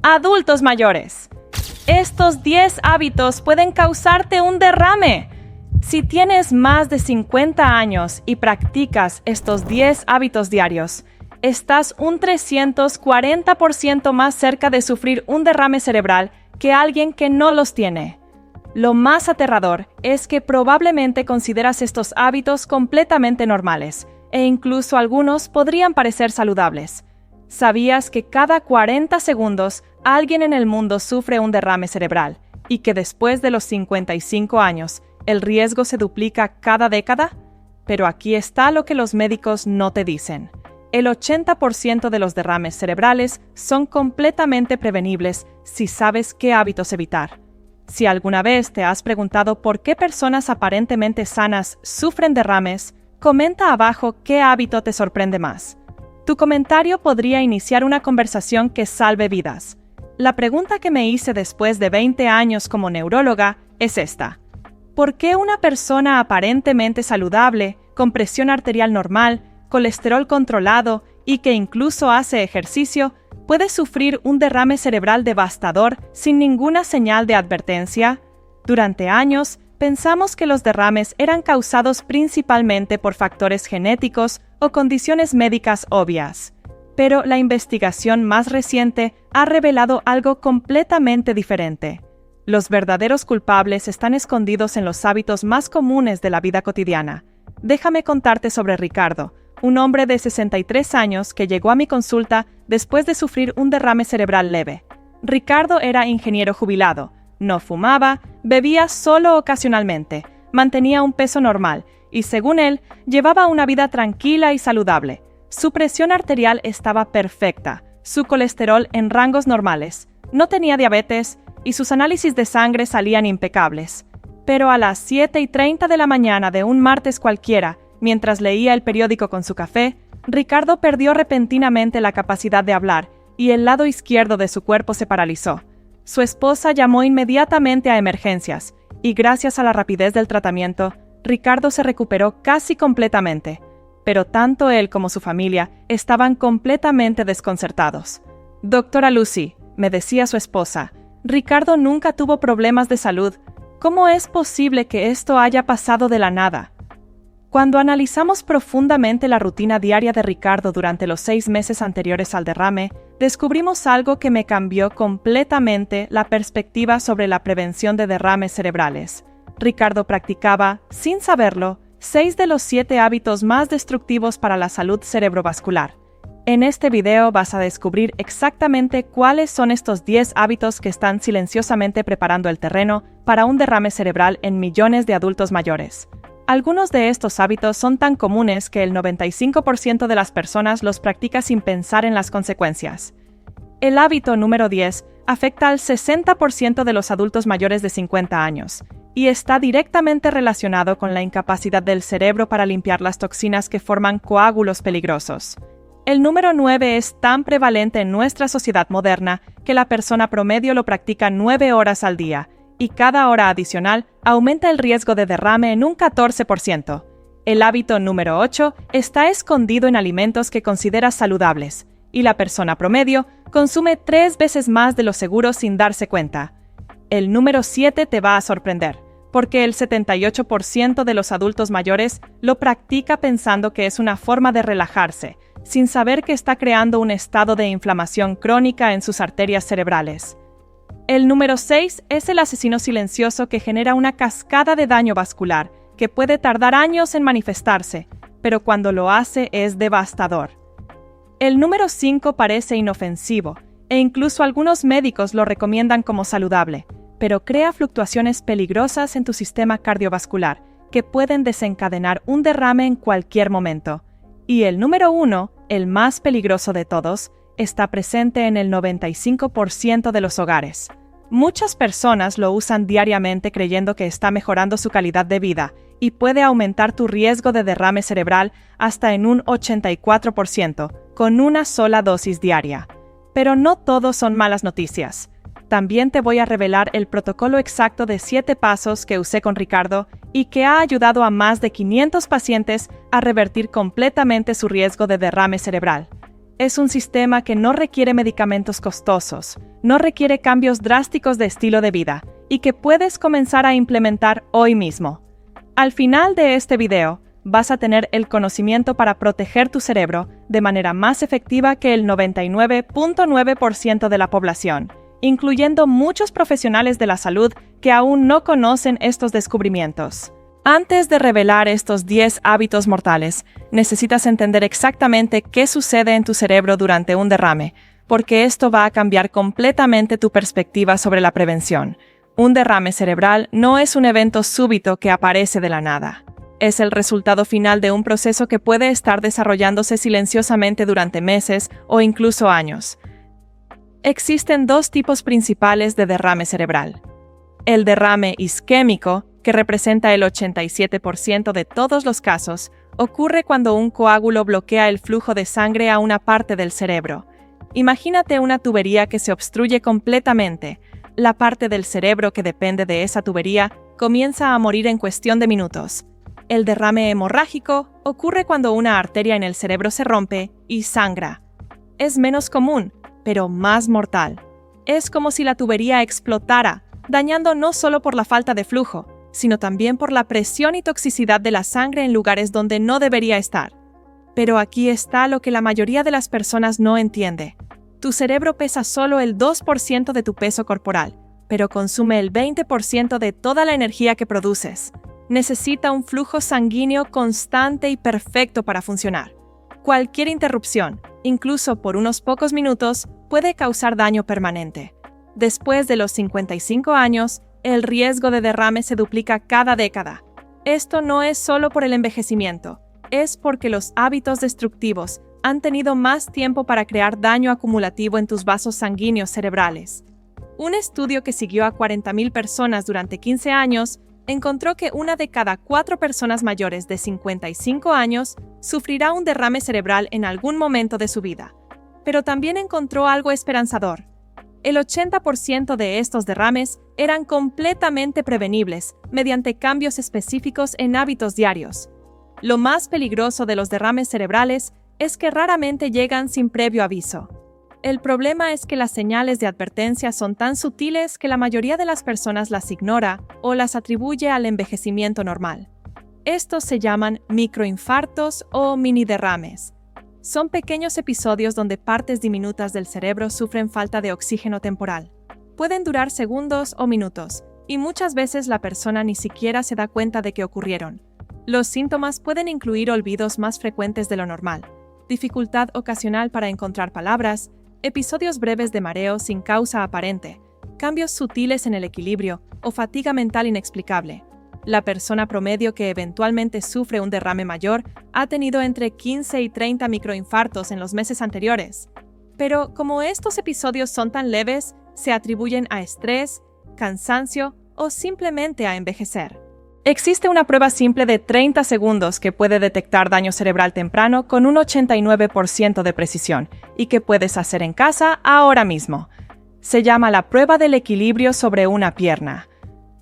Adultos mayores. Estos 10 hábitos pueden causarte un derrame. Si tienes más de 50 años y practicas estos 10 hábitos diarios, estás un 340% más cerca de sufrir un derrame cerebral que alguien que no los tiene. Lo más aterrador es que probablemente consideras estos hábitos completamente normales, e incluso algunos podrían parecer saludables. ¿Sabías que cada 40 segundos alguien en el mundo sufre un derrame cerebral y que después de los 55 años el riesgo se duplica cada década? Pero aquí está lo que los médicos no te dicen. El 80% de los derrames cerebrales son completamente prevenibles si sabes qué hábitos evitar. Si alguna vez te has preguntado por qué personas aparentemente sanas sufren derrames, comenta abajo qué hábito te sorprende más. Tu comentario podría iniciar una conversación que salve vidas. La pregunta que me hice después de 20 años como neuróloga es esta. ¿Por qué una persona aparentemente saludable, con presión arterial normal, colesterol controlado y que incluso hace ejercicio, puede sufrir un derrame cerebral devastador sin ninguna señal de advertencia? Durante años, pensamos que los derrames eran causados principalmente por factores genéticos o condiciones médicas obvias. Pero la investigación más reciente ha revelado algo completamente diferente. Los verdaderos culpables están escondidos en los hábitos más comunes de la vida cotidiana. Déjame contarte sobre Ricardo, un hombre de 63 años que llegó a mi consulta después de sufrir un derrame cerebral leve. Ricardo era ingeniero jubilado, no fumaba, bebía solo ocasionalmente, mantenía un peso normal y, según él, llevaba una vida tranquila y saludable. Su presión arterial estaba perfecta, su colesterol en rangos normales, no tenía diabetes y sus análisis de sangre salían impecables. Pero a las 7:30 de la mañana de un martes cualquiera, mientras leía el periódico con su café, Ricardo perdió repentinamente la capacidad de hablar y el lado izquierdo de su cuerpo se paralizó. Su esposa llamó inmediatamente a emergencias y gracias a la rapidez del tratamiento, Ricardo se recuperó casi completamente. Pero tanto él como su familia estaban completamente desconcertados. «Doctora Lucy», me decía su esposa, «Ricardo nunca tuvo problemas de salud. ¿Cómo es posible que esto haya pasado de la nada?» Cuando analizamos profundamente la rutina diaria de Ricardo durante los 6 meses anteriores al derrame, descubrimos algo que me cambió completamente la perspectiva sobre la prevención de derrames cerebrales. Ricardo practicaba, sin saberlo, 6 de los 7 hábitos más destructivos para la salud cerebrovascular. En este video vas a descubrir exactamente cuáles son estos 10 hábitos que están silenciosamente preparando el terreno para un derrame cerebral en millones de adultos mayores. Algunos de estos hábitos son tan comunes que el 95% de las personas los practica sin pensar en las consecuencias. El hábito número 10 afecta al 60% de los adultos mayores de 50 años y está directamente relacionado con la incapacidad del cerebro para limpiar las toxinas que forman coágulos peligrosos. El número 9 es tan prevalente en nuestra sociedad moderna que la persona promedio lo practica 9 horas al día, y cada hora adicional aumenta el riesgo de derrame en un 14%. El hábito número 8 está escondido en alimentos que consideras saludables, y la persona promedio consume 3 veces más de lo seguro sin darse cuenta. El número 7 te va a sorprender, porque el 78% de los adultos mayores lo practica pensando que es una forma de relajarse, sin saber que está creando un estado de inflamación crónica en sus arterias cerebrales. El número 6 es el asesino silencioso que genera una cascada de daño vascular que puede tardar años en manifestarse, pero cuando lo hace es devastador. El número 5 parece inofensivo, e incluso algunos médicos lo recomiendan como saludable, pero crea fluctuaciones peligrosas en tu sistema cardiovascular que pueden desencadenar un derrame en cualquier momento. Y el número 1, el más peligroso de todos, está presente en el 95% de los hogares. Muchas personas lo usan diariamente creyendo que está mejorando su calidad de vida y puede aumentar tu riesgo de derrame cerebral hasta en un 84% con una sola dosis diaria. Pero no todo son malas noticias. También te voy a revelar el protocolo exacto de 7 pasos que usé con Ricardo y que ha ayudado a más de 500 pacientes a revertir completamente su riesgo de derrame cerebral. Es un sistema que no requiere medicamentos costosos, no requiere cambios drásticos de estilo de vida y que puedes comenzar a implementar hoy mismo. Al final de este video, vas a tener el conocimiento para proteger tu cerebro de manera más efectiva que el 99.9% de la población, incluyendo muchos profesionales de la salud que aún no conocen estos descubrimientos. Antes de revelar estos 10 hábitos mortales, necesitas entender exactamente qué sucede en tu cerebro durante un derrame, porque esto va a cambiar completamente tu perspectiva sobre la prevención. Un derrame cerebral no es un evento súbito que aparece de la nada. Es el resultado final de un proceso que puede estar desarrollándose silenciosamente durante meses o incluso años. Existen dos tipos principales de derrame cerebral. El derrame isquémico, que representa el 87% de todos los casos, ocurre cuando un coágulo bloquea el flujo de sangre a una parte del cerebro. Imagínate una tubería que se obstruye completamente. La parte del cerebro que depende de esa tubería comienza a morir en cuestión de minutos. El derrame hemorrágico ocurre cuando una arteria en el cerebro se rompe y sangra. Es menos común, pero más mortal. Es como si la tubería explotara, dañando no solo por la falta de flujo, sino también por la presión y toxicidad de la sangre en lugares donde no debería estar. Pero aquí está lo que la mayoría de las personas no entiende. Tu cerebro pesa solo el 2% de tu peso corporal, pero consume el 20% de toda la energía que produces. Necesita un flujo sanguíneo constante y perfecto para funcionar. Cualquier interrupción, incluso por unos pocos minutos, puede causar daño permanente. Después de los 55 años, el riesgo de derrame se duplica cada década. Esto no es solo por el envejecimiento, es porque los hábitos destructivos han tenido más tiempo para crear daño acumulativo en tus vasos sanguíneos cerebrales. Un estudio que siguió a 40,000 personas durante 15 años encontró que una de cada 4 personas mayores de 55 años sufrirá un derrame cerebral en algún momento de su vida. Pero también encontró algo esperanzador. El 80% de estos derrames eran completamente prevenibles mediante cambios específicos en hábitos diarios. Lo más peligroso de los derrames cerebrales es que raramente llegan sin previo aviso. El problema es que las señales de advertencia son tan sutiles que la mayoría de las personas las ignora o las atribuye al envejecimiento normal. Estos se llaman microinfartos o miniderrames. Son pequeños episodios donde partes diminutas del cerebro sufren falta de oxígeno temporal. Pueden durar segundos o minutos, y muchas veces la persona ni siquiera se da cuenta de que ocurrieron. Los síntomas pueden incluir olvidos más frecuentes de lo normal, dificultad ocasional para encontrar palabras, episodios breves de mareo sin causa aparente, cambios sutiles en el equilibrio o fatiga mental inexplicable. La persona promedio que eventualmente sufre un derrame mayor ha tenido entre 15 y 30 microinfartos en los meses anteriores. Pero como estos episodios son tan leves, se atribuyen a estrés, cansancio o simplemente a envejecer. Existe una prueba simple de 30 segundos que puede detectar daño cerebral temprano con un 89% de precisión y que puedes hacer en casa ahora mismo. Se llama la prueba del equilibrio sobre una pierna.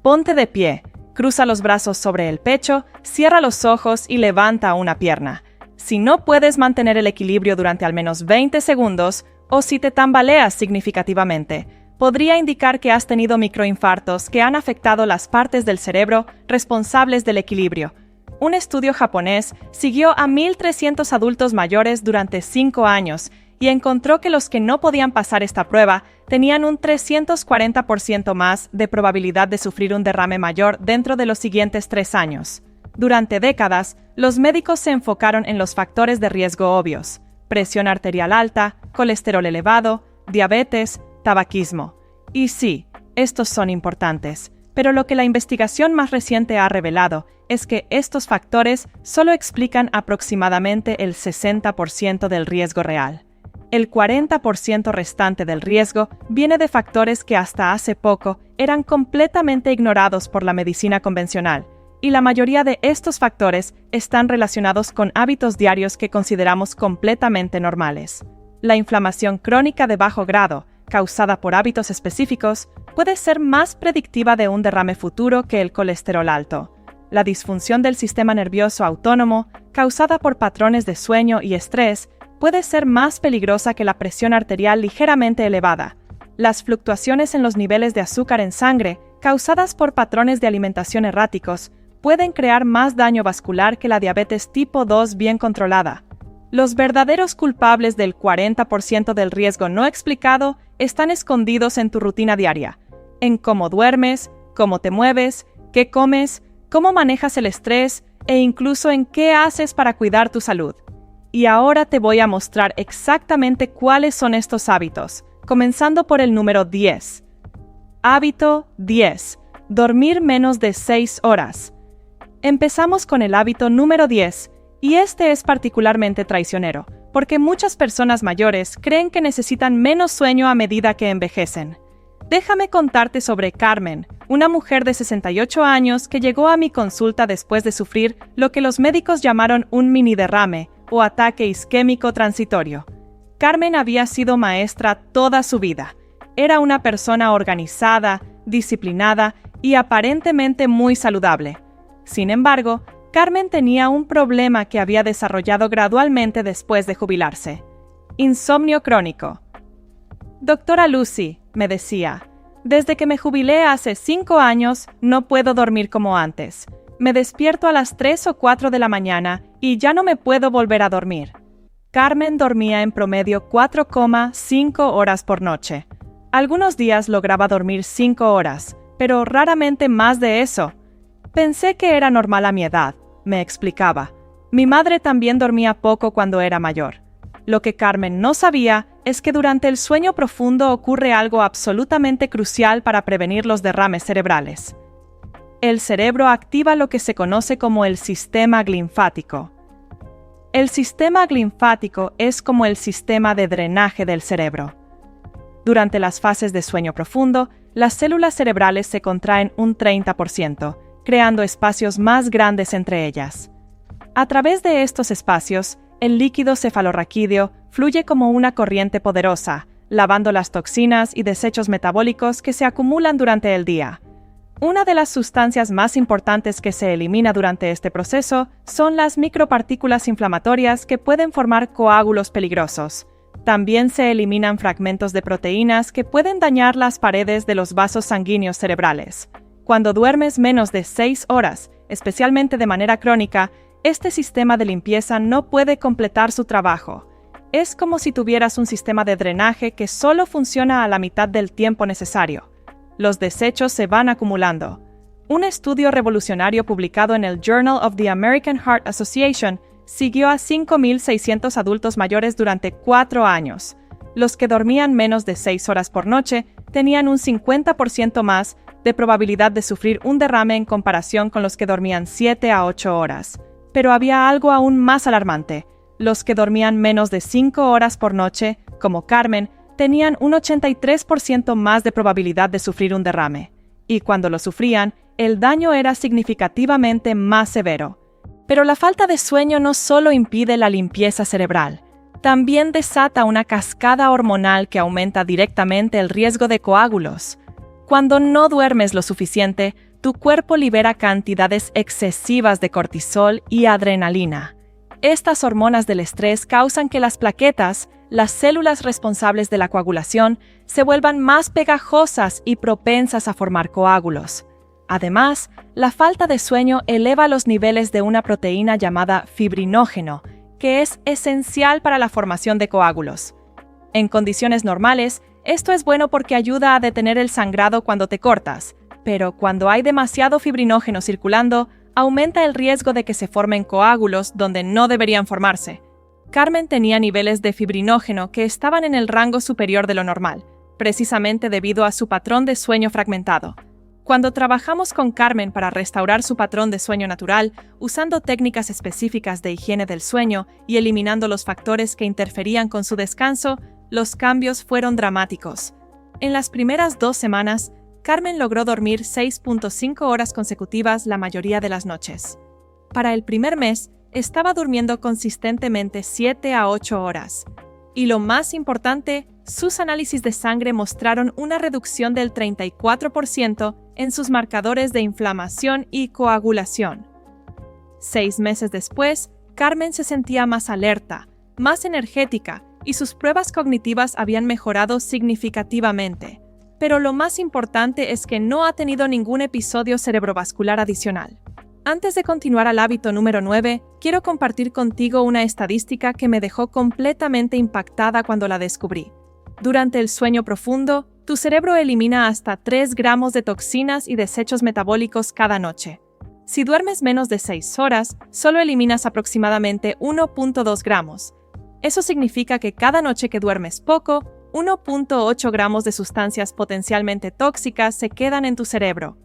Ponte de pie. Cruza los brazos sobre el pecho, cierra los ojos y levanta una pierna. Si no puedes mantener el equilibrio durante al menos 20 segundos, o si te tambaleas significativamente, podría indicar que has tenido microinfartos que han afectado las partes del cerebro responsables del equilibrio. Un estudio japonés siguió a 1,300 adultos mayores durante 5 años y encontró que los que no podían pasar esta prueba tenían un 340% más de probabilidad de sufrir un derrame mayor dentro de los siguientes 3 años. Durante décadas, los médicos se enfocaron en los factores de riesgo obvios: presión arterial alta, colesterol elevado, diabetes, tabaquismo. Y sí, estos son importantes, pero lo que la investigación más reciente ha revelado es que estos factores solo explican aproximadamente el 60% del riesgo real. El 40% restante del riesgo viene de factores que hasta hace poco eran completamente ignorados por la medicina convencional, y la mayoría de estos factores están relacionados con hábitos diarios que consideramos completamente normales. La inflamación crónica de bajo grado, causada por hábitos específicos, puede ser más predictiva de un derrame futuro que el colesterol alto. La disfunción del sistema nervioso autónomo, causada por patrones de sueño y estrés, puede ser más peligrosa que la presión arterial ligeramente elevada. Las fluctuaciones en los niveles de azúcar en sangre, causadas por patrones de alimentación erráticos, pueden crear más daño vascular que la diabetes tipo 2 bien controlada. Los verdaderos culpables del 40% del riesgo no explicado están escondidos en tu rutina diaria, en cómo duermes, cómo te mueves, qué comes, cómo manejas el estrés e incluso en qué haces para cuidar tu salud. Y ahora te voy a mostrar exactamente cuáles son estos hábitos, comenzando por el número 10. Hábito 10. Dormir menos de 6 horas. Empezamos con el hábito número 10, y este es particularmente traicionero, porque muchas personas mayores creen que necesitan menos sueño a medida que envejecen. Déjame contarte sobre Carmen, una mujer de 68 años que llegó a mi consulta después de sufrir lo que los médicos llamaron un mini derrame o ataque isquémico transitorio. Carmen había sido maestra toda su vida. Era una persona organizada, disciplinada y aparentemente muy saludable. Sin embargo, Carmen tenía un problema que había desarrollado gradualmente después de jubilarse: insomnio crónico. Doctora Lucy, me decía, desde que me jubilé hace 5 años, no puedo dormir como antes. Me despierto a las 3 o 4 de la mañana y ya no me puedo volver a dormir. Carmen dormía en promedio 4,5 horas por noche. Algunos días lograba dormir 5 horas, pero raramente más de eso. Pensé que era normal a mi edad, me explicaba. Mi madre también dormía poco cuando era mayor. Lo que Carmen no sabía es que durante el sueño profundo ocurre algo absolutamente crucial para prevenir los derrames cerebrales. El cerebro activa lo que se conoce como el sistema linfático. El sistema linfático es como el sistema de drenaje del cerebro. Durante las fases de sueño profundo, las células cerebrales se contraen un 30%, creando espacios más grandes entre ellas. A través de estos espacios, el líquido cefalorraquídeo fluye como una corriente poderosa, lavando las toxinas y desechos metabólicos que se acumulan durante el día. Una de las sustancias más importantes que se elimina durante este proceso son las micropartículas inflamatorias que pueden formar coágulos peligrosos. También se eliminan fragmentos de proteínas que pueden dañar las paredes de los vasos sanguíneos cerebrales. Cuando duermes menos de 6 horas, especialmente de manera crónica, este sistema de limpieza no puede completar su trabajo. Es como si tuvieras un sistema de drenaje que solo funciona a la mitad del tiempo necesario. Los desechos se van acumulando. Un estudio revolucionario publicado en el Journal of the American Heart Association siguió a 5.600 adultos mayores durante 4 años. Los que dormían menos de 6 horas por noche tenían un 50% más de probabilidad de sufrir un derrame en comparación con los que dormían 7 a 8 horas. Pero había algo aún más alarmante. Los que dormían menos de 5 horas por noche, como Carmen, tenían un 83% más de probabilidad de sufrir un derrame. Y cuando lo sufrían, el daño era significativamente más severo. Pero la falta de sueño no solo impide la limpieza cerebral, también desata una cascada hormonal que aumenta directamente el riesgo de coágulos. Cuando no duermes lo suficiente, tu cuerpo libera cantidades excesivas de cortisol y adrenalina. Estas hormonas del estrés causan que las plaquetas, las células responsables de la coagulación, se vuelvan más pegajosas y propensas a formar coágulos. Además, la falta de sueño eleva los niveles de una proteína llamada fibrinógeno, que es esencial para la formación de coágulos. En condiciones normales, esto es bueno porque ayuda a detener el sangrado cuando te cortas, pero cuando hay demasiado fibrinógeno circulando, aumenta el riesgo de que se formen coágulos donde no deberían formarse. Carmen tenía niveles de fibrinógeno que estaban en el rango superior de lo normal, precisamente debido a su patrón de sueño fragmentado. Cuando trabajamos con Carmen para restaurar su patrón de sueño natural, usando técnicas específicas de higiene del sueño y eliminando los factores que interferían con su descanso, los cambios fueron dramáticos. En las primeras 2 semanas, Carmen logró dormir 6.5 horas consecutivas la mayoría de las noches. Para el primer mes, estaba durmiendo consistentemente 7 a 8 horas. Y lo más importante, sus análisis de sangre mostraron una reducción del 34% en sus marcadores de inflamación y coagulación. 6 meses después, Carmen se sentía más alerta, más energética y sus pruebas cognitivas habían mejorado significativamente. Pero lo más importante es que no ha tenido ningún episodio cerebrovascular adicional. Antes de continuar al hábito número 9, quiero compartir contigo una estadística que me dejó completamente impactada cuando la descubrí. Durante el sueño profundo, tu cerebro elimina hasta 3 gramos de toxinas y desechos metabólicos cada noche. Si duermes menos de 6 horas, solo eliminas aproximadamente 1.2 gramos. Eso significa que cada noche que duermes poco, 1.8 gramos de sustancias potencialmente tóxicas se quedan en tu cerebro.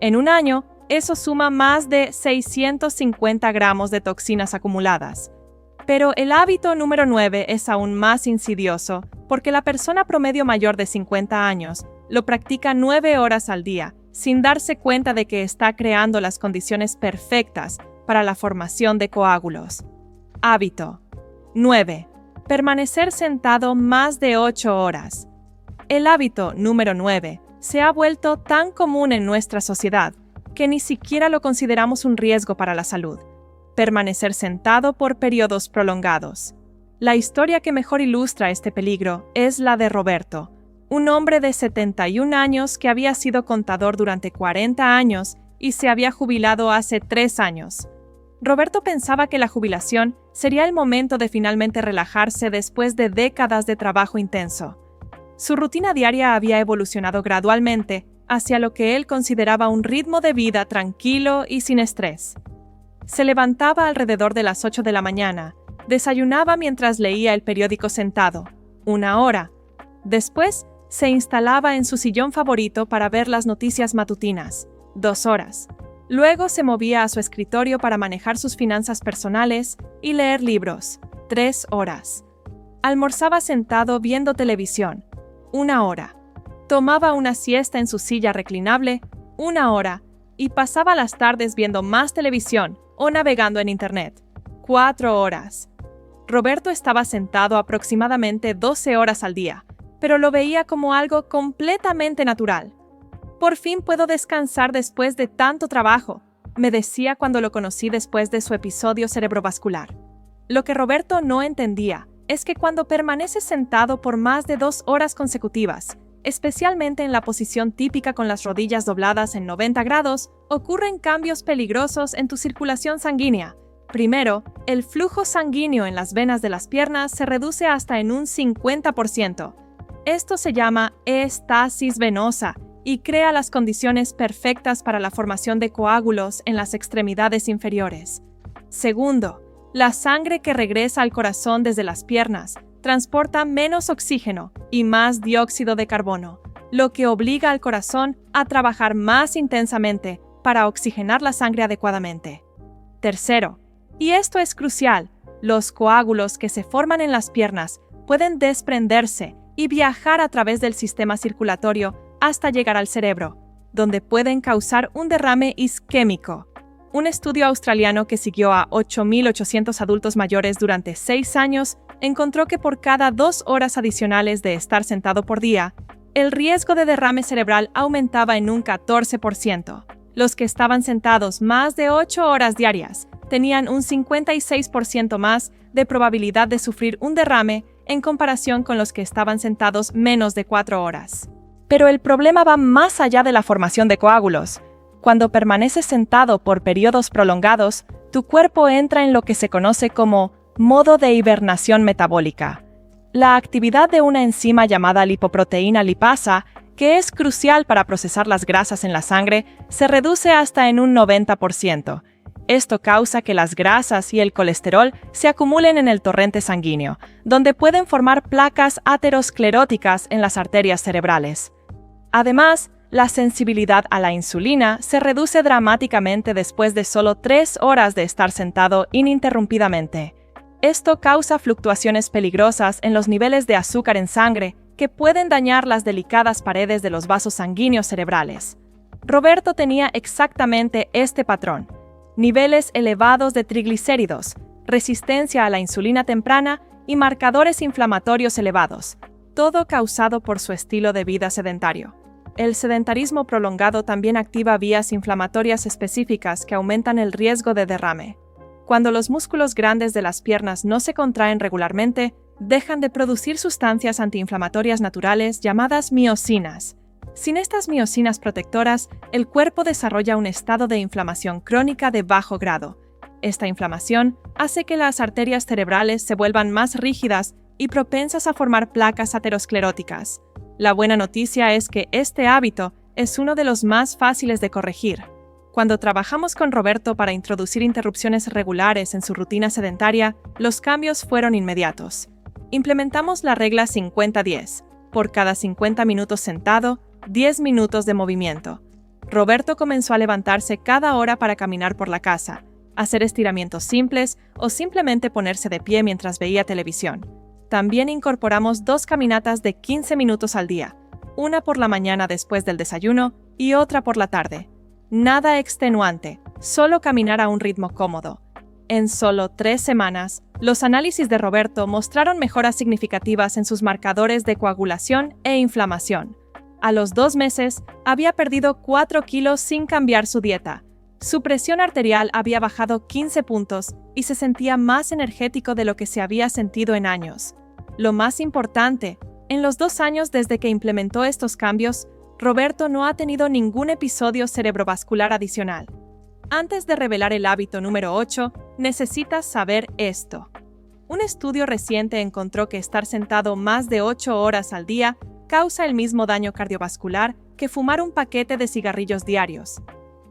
En un año, eso suma más de 650 gramos de toxinas acumuladas. Pero el hábito número 9 es aún más insidioso porque la persona promedio mayor de 50 años lo practica 9 horas al día, sin darse cuenta de que está creando las condiciones perfectas para la formación de coágulos. Hábito 9. Permanecer sentado más de 8 horas. El hábito número 9 se ha vuelto tan común en nuestra sociedad que ni siquiera lo consideramos un riesgo para la salud. Permanecer sentado por periodos prolongados. La historia que mejor ilustra este peligro es la de Roberto, un hombre de 71 años que había sido contador durante 40 años y se había jubilado hace 3 años. Roberto pensaba que la jubilación sería el momento de finalmente relajarse después de décadas de trabajo intenso. Su rutina diaria había evolucionado gradualmente hacia lo que él consideraba un ritmo de vida tranquilo y sin estrés. Se levantaba alrededor de las 8 de la mañana, desayunaba mientras leía el periódico sentado, 1 hora. Después, se instalaba en su sillón favorito para ver las noticias matutinas, 2 horas. Luego se movía a su escritorio para manejar sus finanzas personales y leer libros, 3 horas. Almorzaba sentado viendo televisión, 1 hora. Tomaba una siesta en su silla reclinable, 1 hora, y pasaba las tardes viendo más televisión o navegando en Internet, 4 horas. Roberto estaba sentado aproximadamente 12 horas al día, pero lo veía como algo completamente natural. Por fin puedo descansar después de tanto trabajo, me decía cuando lo conocí después de su episodio cerebrovascular. Lo que Roberto no entendía es que cuando permaneces sentado por más de 2 horas consecutivas, especialmente en la posición típica con las rodillas dobladas en 90 grados, ocurren cambios peligrosos en tu circulación sanguínea. Primero, el flujo sanguíneo en las venas de las piernas se reduce hasta en un 50%. Esto se llama estasis venosa y crea las condiciones perfectas para la formación de coágulos en las extremidades inferiores. Segundo, la sangre que regresa al corazón desde las piernas transporta menos oxígeno y más dióxido de carbono, lo que obliga al corazón a trabajar más intensamente para oxigenar la sangre adecuadamente. Tercero, y esto es crucial, los coágulos que se forman en las piernas pueden desprenderse y viajar a través del sistema circulatorio hasta llegar al cerebro, donde pueden causar un derrame isquémico. Un estudio australiano que siguió a 8.800 adultos mayores durante 6 años encontró que por cada 2 horas adicionales de estar sentado por día, el riesgo de derrame cerebral aumentaba en un 14%. Los que estaban sentados más de 8 horas diarias tenían un 56% más de probabilidad de sufrir un derrame en comparación con los que estaban sentados menos de 4 horas. Pero el problema va más allá de la formación de coágulos. Cuando permaneces sentado por periodos prolongados, tu cuerpo entra en lo que se conoce como modo de hibernación metabólica. La actividad de una enzima llamada lipoproteína lipasa, que es crucial para procesar las grasas en la sangre, se reduce hasta en un 90%. Esto causa que las grasas y el colesterol se acumulen en el torrente sanguíneo, donde pueden formar placas ateroscleróticas en las arterias cerebrales. Además, la sensibilidad a la insulina se reduce dramáticamente después de solo 3 horas de estar sentado ininterrumpidamente. Esto causa fluctuaciones peligrosas en los niveles de azúcar en sangre que pueden dañar las delicadas paredes de los vasos sanguíneos cerebrales. Roberto tenía exactamente este patrón: niveles elevados de triglicéridos, resistencia a la insulina temprana y marcadores inflamatorios elevados, todo causado por su estilo de vida sedentario. El sedentarismo prolongado también activa vías inflamatorias específicas que aumentan el riesgo de derrame. Cuando los músculos grandes de las piernas no se contraen regularmente, dejan de producir sustancias antiinflamatorias naturales llamadas miosinas. Sin estas miosinas protectoras, el cuerpo desarrolla un estado de inflamación crónica de bajo grado. Esta inflamación hace que las arterias cerebrales se vuelvan más rígidas y propensas a formar placas ateroscleróticas. La buena noticia es que este hábito es uno de los más fáciles de corregir. Cuando trabajamos con Roberto para introducir interrupciones regulares en su rutina sedentaria, los cambios fueron inmediatos. Implementamos la regla 50-10. Por cada 50 minutos sentado, 10 minutos de movimiento. Roberto comenzó a levantarse cada hora para caminar por la casa, hacer estiramientos simples o simplemente ponerse de pie mientras veía televisión. También incorporamos 2 caminatas de 15 minutos al día, una por la mañana después del desayuno y otra por la tarde. Nada extenuante, solo caminar a un ritmo cómodo. En solo 3 semanas, los análisis de Roberto mostraron mejoras significativas en sus marcadores de coagulación e inflamación. A los 2 meses, había perdido 4 kilos sin cambiar su dieta. Su presión arterial había bajado 15 puntos y se sentía más energético de lo que se había sentido en años. Lo más importante, en los 2 años desde que implementó estos cambios, Roberto no ha tenido ningún episodio cerebrovascular adicional. Antes de revelar el hábito número 8, necesitas saber esto. Un estudio reciente encontró que estar sentado más de 8 horas al día causa el mismo daño cardiovascular que fumar un paquete de cigarrillos diarios.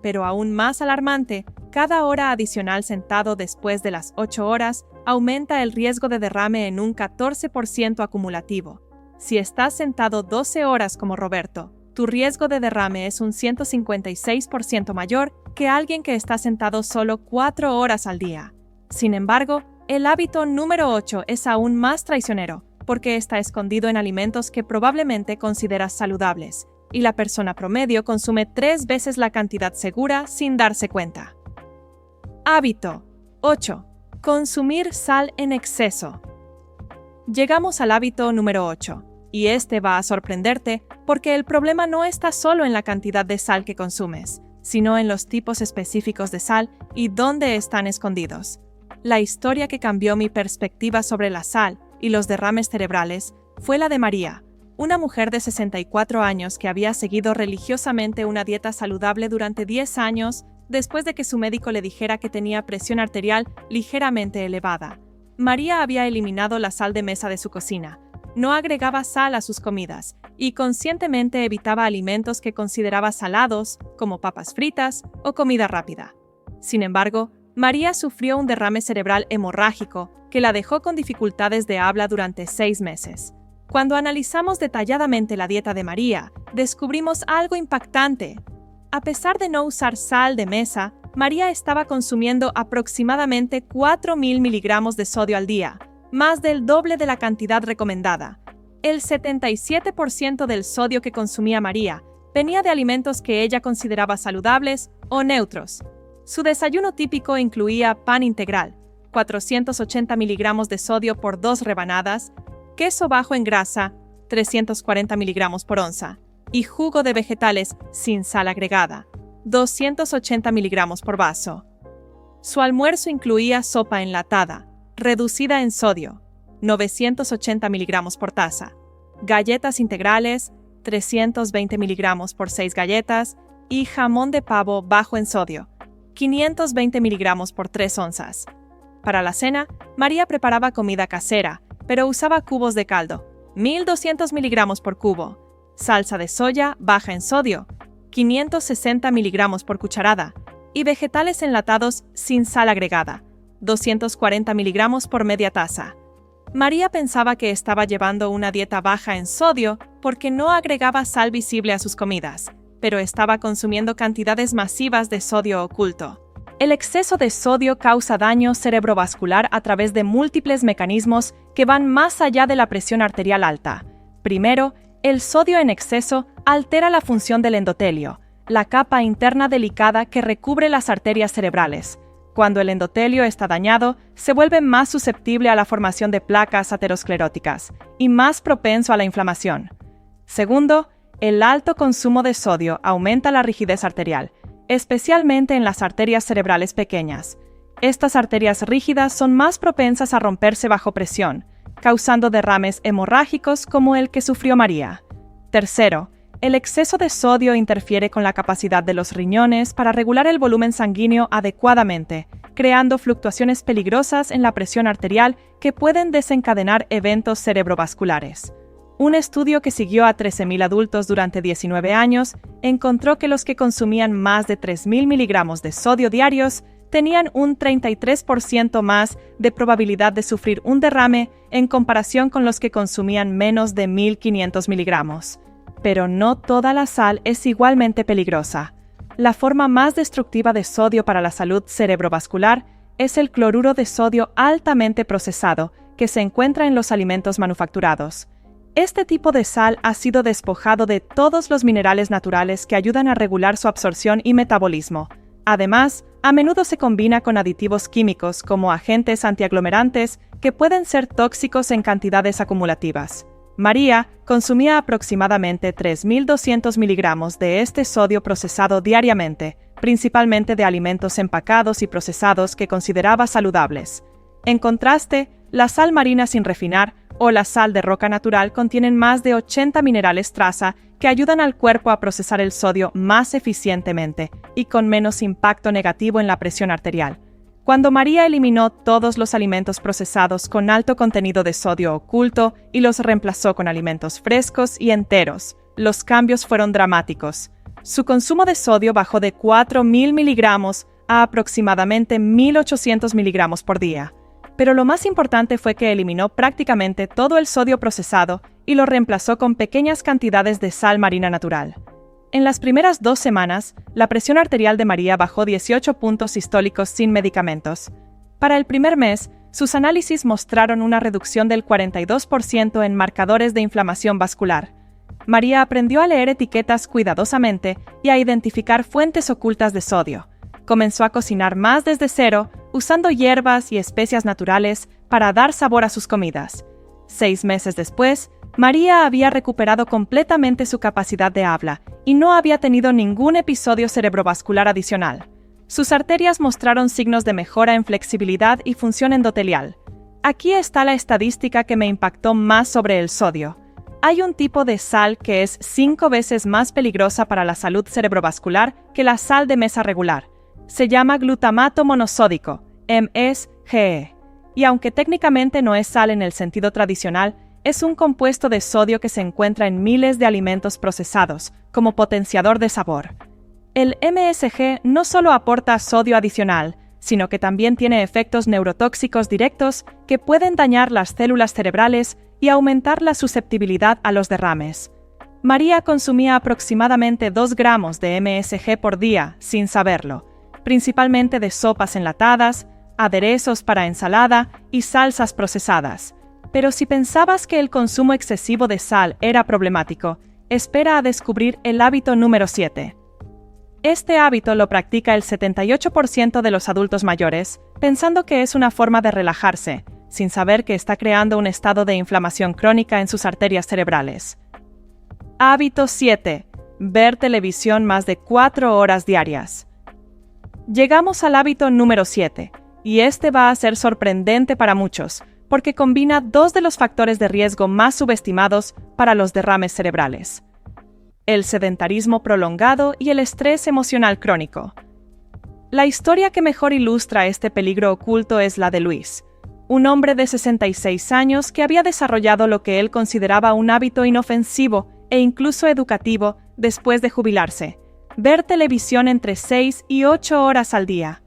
Pero aún más alarmante, cada hora adicional sentado después de las 8 horas aumenta el riesgo de derrame en un 14% acumulativo. Si estás sentado 12 horas como Roberto, tu riesgo de derrame es un 156% mayor que alguien que está sentado solo 4 horas al día. Sin embargo, el hábito número 8 es aún más traicionero, porque está escondido en alimentos que probablemente consideras saludables, y la persona promedio consume 3 veces la cantidad segura sin darse cuenta. Hábito 8. Consumir sal en exceso. Llegamos al hábito número 8, y este va a sorprenderte porque el problema no está solo en la cantidad de sal que consumes, sino en los tipos específicos de sal y dónde están escondidos. La historia que cambió mi perspectiva sobre la sal y los derrames cerebrales fue la de María, una mujer de 64 años que había seguido religiosamente una dieta saludable durante 10 años después de que su médico le dijera que tenía presión arterial ligeramente elevada. María había eliminado la sal de mesa de su cocina, no agregaba sal a sus comidas y conscientemente evitaba alimentos que consideraba salados, como papas fritas o comida rápida. Sin embargo, María sufrió un derrame cerebral hemorrágico que la dejó con dificultades de habla durante 6 meses. Cuando analizamos detalladamente la dieta de María, descubrimos algo impactante. A pesar de no usar sal de mesa, María estaba consumiendo aproximadamente 4.000 miligramos de sodio al día, más del doble de la cantidad recomendada. El 77% del sodio que consumía María venía de alimentos que ella consideraba saludables o neutros. Su desayuno típico incluía pan integral, 480 miligramos de sodio por 2 rebanadas, queso bajo en grasa, 340 miligramos por onza, y jugo de vegetales sin sal agregada, 280 miligramos por vaso. Su almuerzo incluía sopa enlatada, reducida en sodio, 980 miligramos por taza, galletas integrales, 320 miligramos por 6 galletas, y jamón de pavo bajo en sodio, 520 miligramos por 3 onzas. Para la cena, María preparaba comida casera, pero usaba cubos de caldo, 1.200 miligramos por cubo, salsa de soya baja en sodio, 560 miligramos por cucharada, y vegetales enlatados sin sal agregada, 240 miligramos por media taza. María pensaba que estaba llevando una dieta baja en sodio porque no agregaba sal visible a sus comidas, pero estaba consumiendo cantidades masivas de sodio oculto. El exceso de sodio causa daño cerebrovascular a través de múltiples mecanismos que van más allá de la presión arterial alta. Primero, el sodio en exceso altera la función del endotelio, la capa interna delicada que recubre las arterias cerebrales. Cuando el endotelio está dañado, se vuelve más susceptible a la formación de placas ateroscleróticas y más propenso a la inflamación. Segundo, el alto consumo de sodio aumenta la rigidez arterial, especialmente en las arterias cerebrales pequeñas. Estas arterias rígidas son más propensas a romperse bajo presión, causando derrames hemorrágicos como el que sufrió María. Tercero, el exceso de sodio interfiere con la capacidad de los riñones para regular el volumen sanguíneo adecuadamente, creando fluctuaciones peligrosas en la presión arterial que pueden desencadenar eventos cerebrovasculares. Un estudio que siguió a 13.000 adultos durante 19 años encontró que los que consumían más de 3.000 miligramos de sodio diarios tenían un 33% más de probabilidad de sufrir un derrame en comparación con los que consumían menos de 1.500 miligramos. Pero no toda la sal es igualmente peligrosa. La forma más destructiva de sodio para la salud cerebrovascular es el cloruro de sodio altamente procesado, que se encuentra en los alimentos manufacturados. Este tipo de sal ha sido despojado de todos los minerales naturales que ayudan a regular su absorción y metabolismo. Además, a menudo se combina con aditivos químicos como agentes antiaglomerantes que pueden ser tóxicos en cantidades acumulativas. María consumía aproximadamente 3.200 miligramos de este sodio procesado diariamente, principalmente de alimentos empacados y procesados que consideraba saludables. En contraste, la sal marina sin refinar o la sal de roca natural contienen más de 80 minerales traza que ayudan al cuerpo a procesar el sodio más eficientemente y con menos impacto negativo en la presión arterial. Cuando María eliminó todos los alimentos procesados con alto contenido de sodio oculto y los reemplazó con alimentos frescos y enteros, los cambios fueron dramáticos. Su consumo de sodio bajó de 4.000 miligramos a aproximadamente 1.800 miligramos por día. Pero lo más importante fue que eliminó prácticamente todo el sodio procesado y lo reemplazó con pequeñas cantidades de sal marina natural. En las primeras 2 semanas, la presión arterial de María bajó 18 puntos sistólicos sin medicamentos. Para el primer mes, sus análisis mostraron una reducción del 42% en marcadores de inflamación vascular. María aprendió a leer etiquetas cuidadosamente y a identificar fuentes ocultas de sodio. Comenzó a cocinar más desde cero, usando hierbas y especias naturales para dar sabor a sus comidas. 6 meses después, María había recuperado completamente su capacidad de habla y no había tenido ningún episodio cerebrovascular adicional. Sus arterias mostraron signos de mejora en flexibilidad y función endotelial. Aquí está la estadística que me impactó más sobre el sodio. Hay un tipo de sal que es 5 veces más peligrosa para la salud cerebrovascular que la sal de mesa regular. Se llama glutamato monosódico, MSGE, y aunque técnicamente no es sal en el sentido tradicional, es un compuesto de sodio que se encuentra en miles de alimentos procesados, como potenciador de sabor. El MSG no solo aporta sodio adicional, sino que también tiene efectos neurotóxicos directos que pueden dañar las células cerebrales y aumentar la susceptibilidad a los derrames. María consumía aproximadamente 2 gramos de MSG por día, sin saberlo, principalmente de sopas enlatadas, aderezos para ensalada y salsas procesadas. Pero si pensabas que el consumo excesivo de sal era problemático, espera a descubrir el hábito número 7. Este hábito lo practica el 78% de los adultos mayores, pensando que es una forma de relajarse, sin saber que está creando un estado de inflamación crónica en sus arterias cerebrales. Hábito 7. Ver televisión más de 4 horas diarias. Llegamos al hábito número 7, y este va a ser sorprendente para muchos, porque combina 2 de los factores de riesgo más subestimados para los derrames cerebrales: el sedentarismo prolongado y el estrés emocional crónico. La historia que mejor ilustra este peligro oculto es la de Luis, un hombre de 66 años que había desarrollado lo que él consideraba un hábito inofensivo e incluso educativo después de jubilarse: ver televisión entre 6 y 8 horas al día.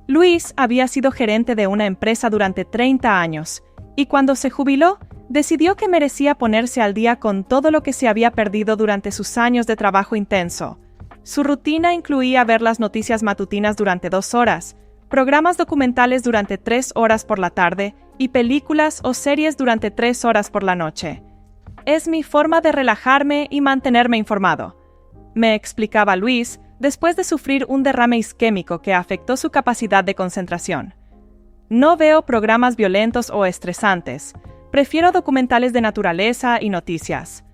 Luis había sido gerente de una empresa durante 30 años, y cuando se jubiló, decidió que merecía ponerse al día con todo lo que se había perdido durante sus años de trabajo intenso. Su rutina incluía ver las noticias matutinas durante 2 horas, programas documentales durante 3 horas por la tarde y películas o series durante 3 horas por la noche. Es mi forma de relajarme y mantenerme informado, me explicaba Luis después de sufrir un derrame isquémico que afectó su capacidad de concentración. No veo programas violentos o estresantes, prefiero documentales de naturaleza y noticias.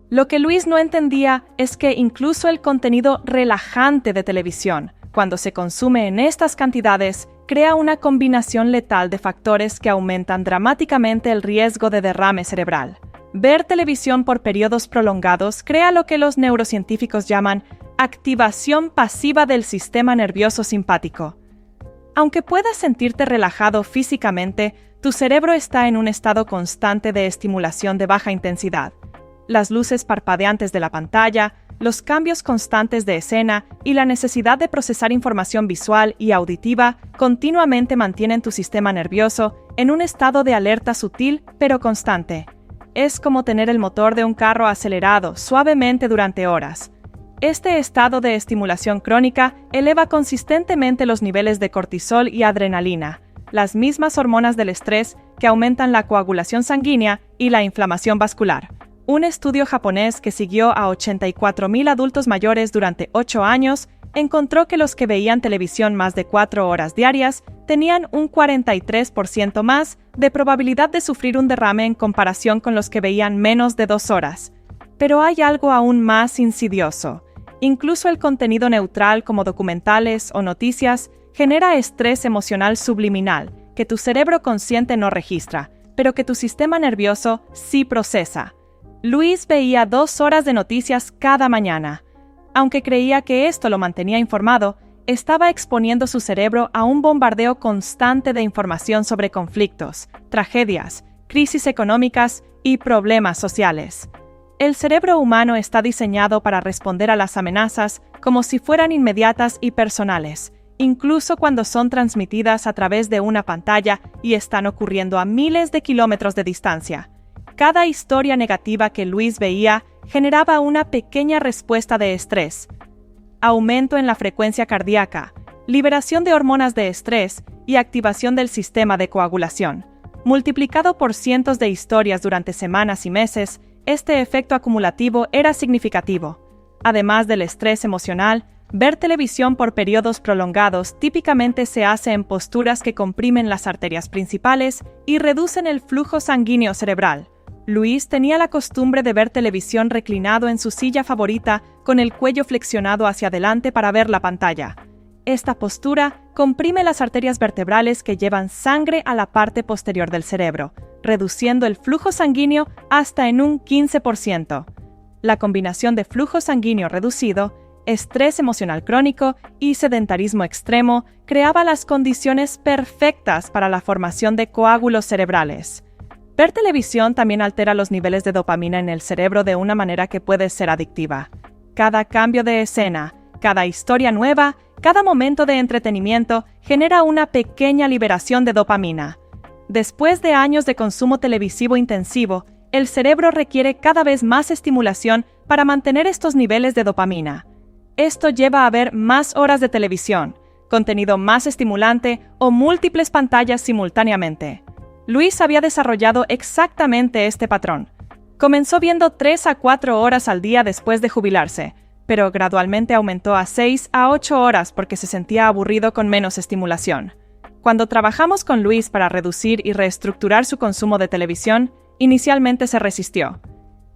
Lo que Luis no entendía es que incluso el contenido relajante de televisión, cuando se consume en estas cantidades, crea una combinación letal de factores que aumentan dramáticamente el riesgo de derrame cerebral. Ver televisión por periodos prolongados crea lo que los neurocientíficos llaman activación pasiva del sistema nervioso simpático. Aunque puedas sentirte relajado físicamente, tu cerebro está en un estado constante de estimulación de baja intensidad. Las luces parpadeantes de la pantalla, los cambios constantes de escena y la necesidad de procesar información visual y auditiva continuamente mantienen tu sistema nervioso en un estado de alerta sutil pero constante. Es como tener el motor de un carro acelerado suavemente durante horas. Este estado de estimulación crónica eleva consistentemente los niveles de cortisol y adrenalina, las mismas hormonas del estrés que aumentan la coagulación sanguínea y la inflamación vascular. Un estudio japonés que siguió a 84,000 adultos mayores durante 8 años encontró que los que veían televisión más de 4 horas diarias tenían un 43% más de probabilidad de sufrir un derrame en comparación con los que veían menos de 2 horas. Pero hay algo aún más insidioso. Incluso el contenido neutral como documentales o noticias genera estrés emocional subliminal que tu cerebro consciente no registra, pero que tu sistema nervioso sí procesa. Luis veía 2 horas de noticias cada mañana. Aunque creía que esto lo mantenía informado, estaba exponiendo su cerebro a un bombardeo constante de información sobre conflictos, tragedias, crisis económicas y problemas sociales. El cerebro humano está diseñado para responder a las amenazas como si fueran inmediatas y personales, incluso cuando son transmitidas a través de una pantalla y están ocurriendo a miles de kilómetros de distancia. Cada historia negativa que Luis veía generaba una pequeña respuesta de estrés. Aumento en la frecuencia cardíaca, liberación de hormonas de estrés y activación del sistema de coagulación. Multiplicado por cientos de historias durante semanas y meses, este efecto acumulativo era significativo. Además del estrés emocional, ver televisión por periodos prolongados típicamente se hace en posturas que comprimen las arterias principales y reducen el flujo sanguíneo cerebral. Luis tenía la costumbre de ver televisión reclinado en su silla favorita con el cuello flexionado hacia adelante para ver la pantalla. Esta postura comprime las arterias vertebrales que llevan sangre a la parte posterior del cerebro, reduciendo el flujo sanguíneo hasta en un 15%. La combinación de flujo sanguíneo reducido, estrés emocional crónico y sedentarismo extremo creaba las condiciones perfectas para la formación de coágulos cerebrales. Ver televisión también altera los niveles de dopamina en el cerebro de una manera que puede ser adictiva. Cada cambio de escena, cada historia nueva, cada momento de entretenimiento genera una pequeña liberación de dopamina. Después de años de consumo televisivo intensivo, el cerebro requiere cada vez más estimulación para mantener estos niveles de dopamina. Esto lleva a ver más horas de televisión, contenido más estimulante o múltiples pantallas simultáneamente. Luis había desarrollado exactamente este patrón. Comenzó viendo 3 a 4 horas al día después de jubilarse, pero gradualmente aumentó a 6 a 8 horas porque se sentía aburrido con menos estimulación. Cuando trabajamos con Luis para reducir y reestructurar su consumo de televisión, inicialmente se resistió.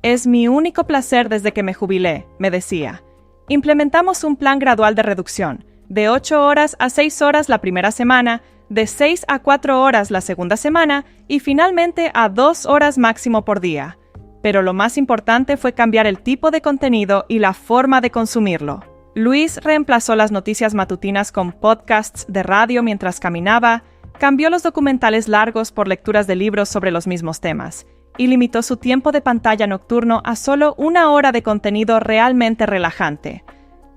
«Es mi único placer desde que me jubilé», me decía. Implementamos un plan gradual de reducción, de 8 horas a 6 horas la primera semana, de 6 a 4 horas la segunda semana y finalmente a 2 horas máximo por día. Pero lo más importante fue cambiar el tipo de contenido y la forma de consumirlo. Luis reemplazó las noticias matutinas con podcasts de radio mientras caminaba, cambió los documentales largos por lecturas de libros sobre los mismos temas y limitó su tiempo de pantalla nocturno a solo 1 hora de contenido realmente relajante.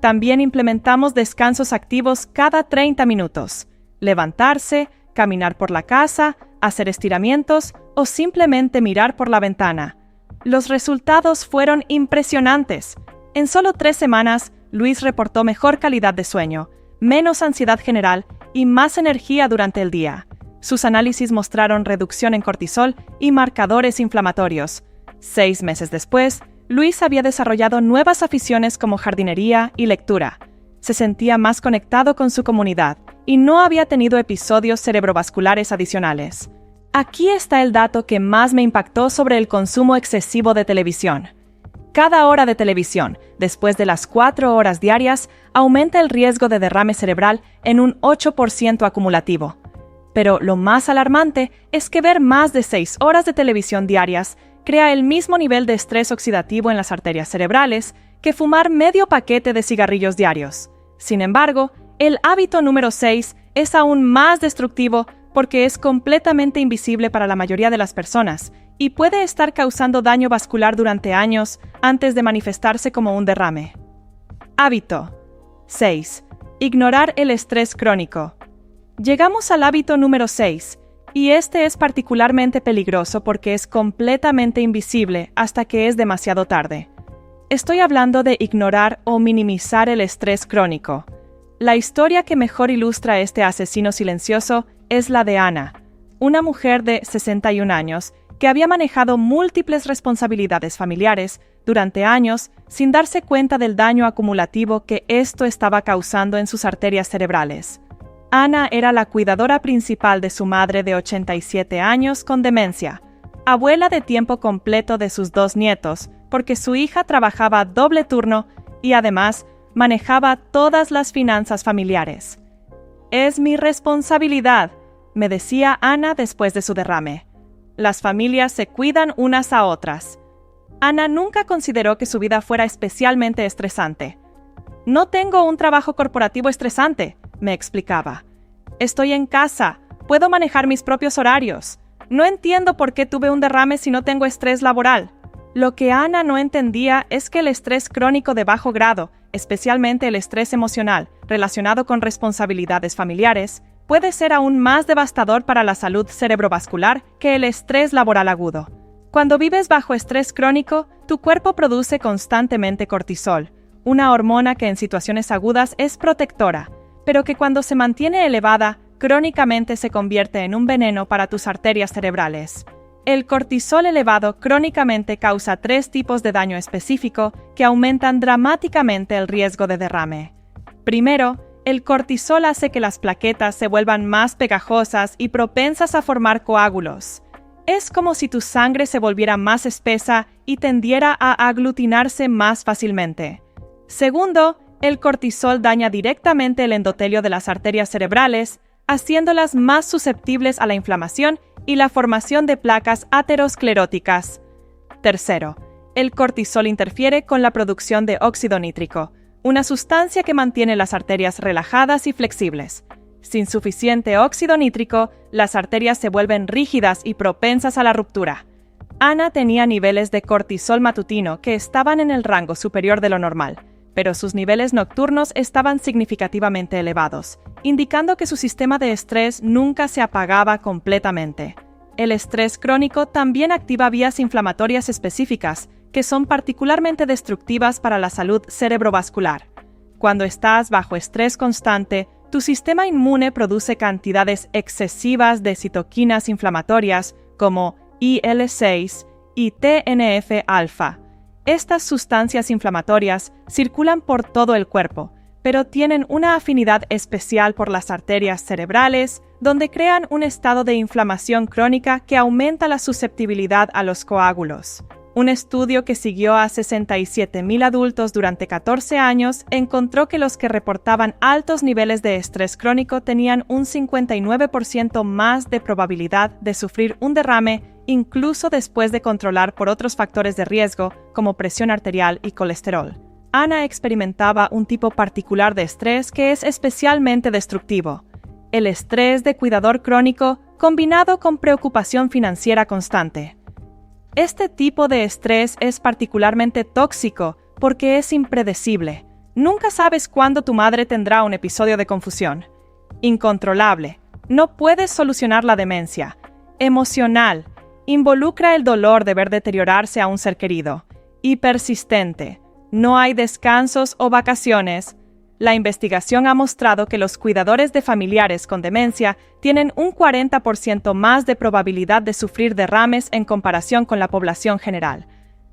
También implementamos descansos activos cada 30 minutos. Levantarse, caminar por la casa, hacer estiramientos o simplemente mirar por la ventana. Los resultados fueron impresionantes. En solo 3 semanas, Luis reportó mejor calidad de sueño, menos ansiedad general y más energía durante el día. Sus análisis mostraron reducción en cortisol y marcadores inflamatorios. 6 meses después, Luis había desarrollado nuevas aficiones como jardinería y lectura. Se sentía más conectado con su comunidad y no había tenido episodios cerebrovasculares adicionales. Aquí está el dato que más me impactó sobre el consumo excesivo de televisión. Cada hora de televisión, después de las 4 horas diarias, aumenta el riesgo de derrame cerebral en un 8% acumulativo. Pero lo más alarmante es que ver más de 6 horas de televisión diarias crea el mismo nivel de estrés oxidativo en las arterias cerebrales que fumar medio paquete de cigarrillos diarios. Sin embargo, el hábito número 6 es aún más destructivo porque es completamente invisible para la mayoría de las personas y puede estar causando daño vascular durante años antes de manifestarse como un derrame. Hábito 6. Ignorar el estrés crónico. Llegamos al hábito número 6, y este es particularmente peligroso porque es completamente invisible hasta que es demasiado tarde. Estoy hablando de ignorar o minimizar el estrés crónico. La historia que mejor ilustra este asesino silencioso es la de Ana, una mujer de 61 años que había manejado múltiples responsabilidades familiares durante años sin darse cuenta del daño acumulativo que esto estaba causando en sus arterias cerebrales. Ana era la cuidadora principal de su madre de 87 años con demencia, abuela de tiempo completo de sus 2 nietos, porque su hija trabajaba doble turno y además manejaba todas las finanzas familiares. «Es mi responsabilidad», me decía Ana después de su derrame. Las familias se cuidan unas a otras. Ana nunca consideró que su vida fuera especialmente estresante. «No tengo un trabajo corporativo estresante», me explicaba. «Estoy en casa, puedo manejar mis propios horarios. No entiendo por qué tuve un derrame si no tengo estrés laboral». Lo que Ana no entendía es que el estrés crónico de bajo grado, especialmente el estrés emocional relacionado con responsabilidades familiares, puede ser aún más devastador para la salud cerebrovascular que el estrés laboral agudo. Cuando vives bajo estrés crónico, tu cuerpo produce constantemente cortisol, una hormona que en situaciones agudas es protectora, pero que cuando se mantiene elevada, crónicamente se convierte en un veneno para tus arterias cerebrales. El cortisol elevado crónicamente causa 3 tipos de daño específico que aumentan dramáticamente el riesgo de derrame. Primero, el cortisol hace que las plaquetas se vuelvan más pegajosas y propensas a formar coágulos. Es como si tu sangre se volviera más espesa y tendiera a aglutinarse más fácilmente. Segundo, el cortisol daña directamente el endotelio de las arterias cerebrales, haciéndolas más susceptibles a la inflamación y la formación de placas ateroscleróticas. Tercero, el cortisol interfiere con la producción de óxido nítrico, una sustancia que mantiene las arterias relajadas y flexibles. Sin suficiente óxido nítrico, las arterias se vuelven rígidas y propensas a la ruptura. Ana tenía niveles de cortisol matutino que estaban en el rango superior de lo normal, pero sus niveles nocturnos estaban significativamente elevados, indicando que su sistema de estrés nunca se apagaba completamente. El estrés crónico también activa vías inflamatorias específicas, que son particularmente destructivas para la salud cerebrovascular. Cuando estás bajo estrés constante, tu sistema inmune produce cantidades excesivas de citoquinas inflamatorias como IL-6 y TNF-alfa. Estas sustancias inflamatorias circulan por todo el cuerpo, pero tienen una afinidad especial por las arterias cerebrales, donde crean un estado de inflamación crónica que aumenta la susceptibilidad a los coágulos. Un estudio que siguió a 67,000 adultos durante 14 años encontró que los que reportaban altos niveles de estrés crónico tenían un 59% más de probabilidad de sufrir un derrame, incluso después de controlar por otros factores de riesgo como presión arterial y colesterol. Ana experimentaba un tipo particular de estrés que es especialmente destructivo: el estrés de cuidador crónico combinado con preocupación financiera constante. Este tipo de estrés es particularmente tóxico porque es impredecible. Nunca sabes cuándo tu madre tendrá un episodio de confusión. Incontrolable. No puedes solucionar la demencia. Emocional. Involucra el dolor de ver deteriorarse a un ser querido. Y persistente. No hay descansos o vacaciones. La investigación ha mostrado que los cuidadores de familiares con demencia tienen un 40% más de probabilidad de sufrir derrames en comparación con la población general.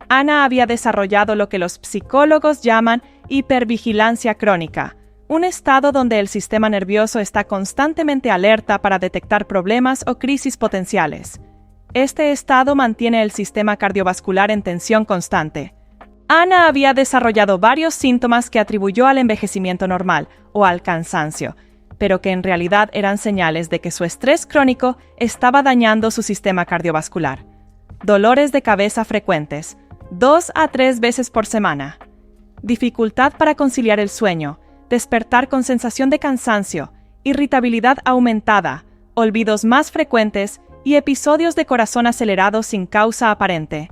Ana había desarrollado lo que los psicólogos llaman hipervigilancia crónica, un estado donde el sistema nervioso está constantemente alerta para detectar problemas o crisis potenciales. Este estado mantiene el sistema cardiovascular en tensión constante. Ana había desarrollado varios síntomas que atribuyó al envejecimiento normal o al cansancio, pero que en realidad eran señales de que su estrés crónico estaba dañando su sistema cardiovascular. Dolores de cabeza frecuentes, 2 a 3 veces por semana. Dificultad para conciliar el sueño, despertar con sensación de cansancio, irritabilidad aumentada, olvidos más frecuentes y episodios de corazón acelerado sin causa aparente.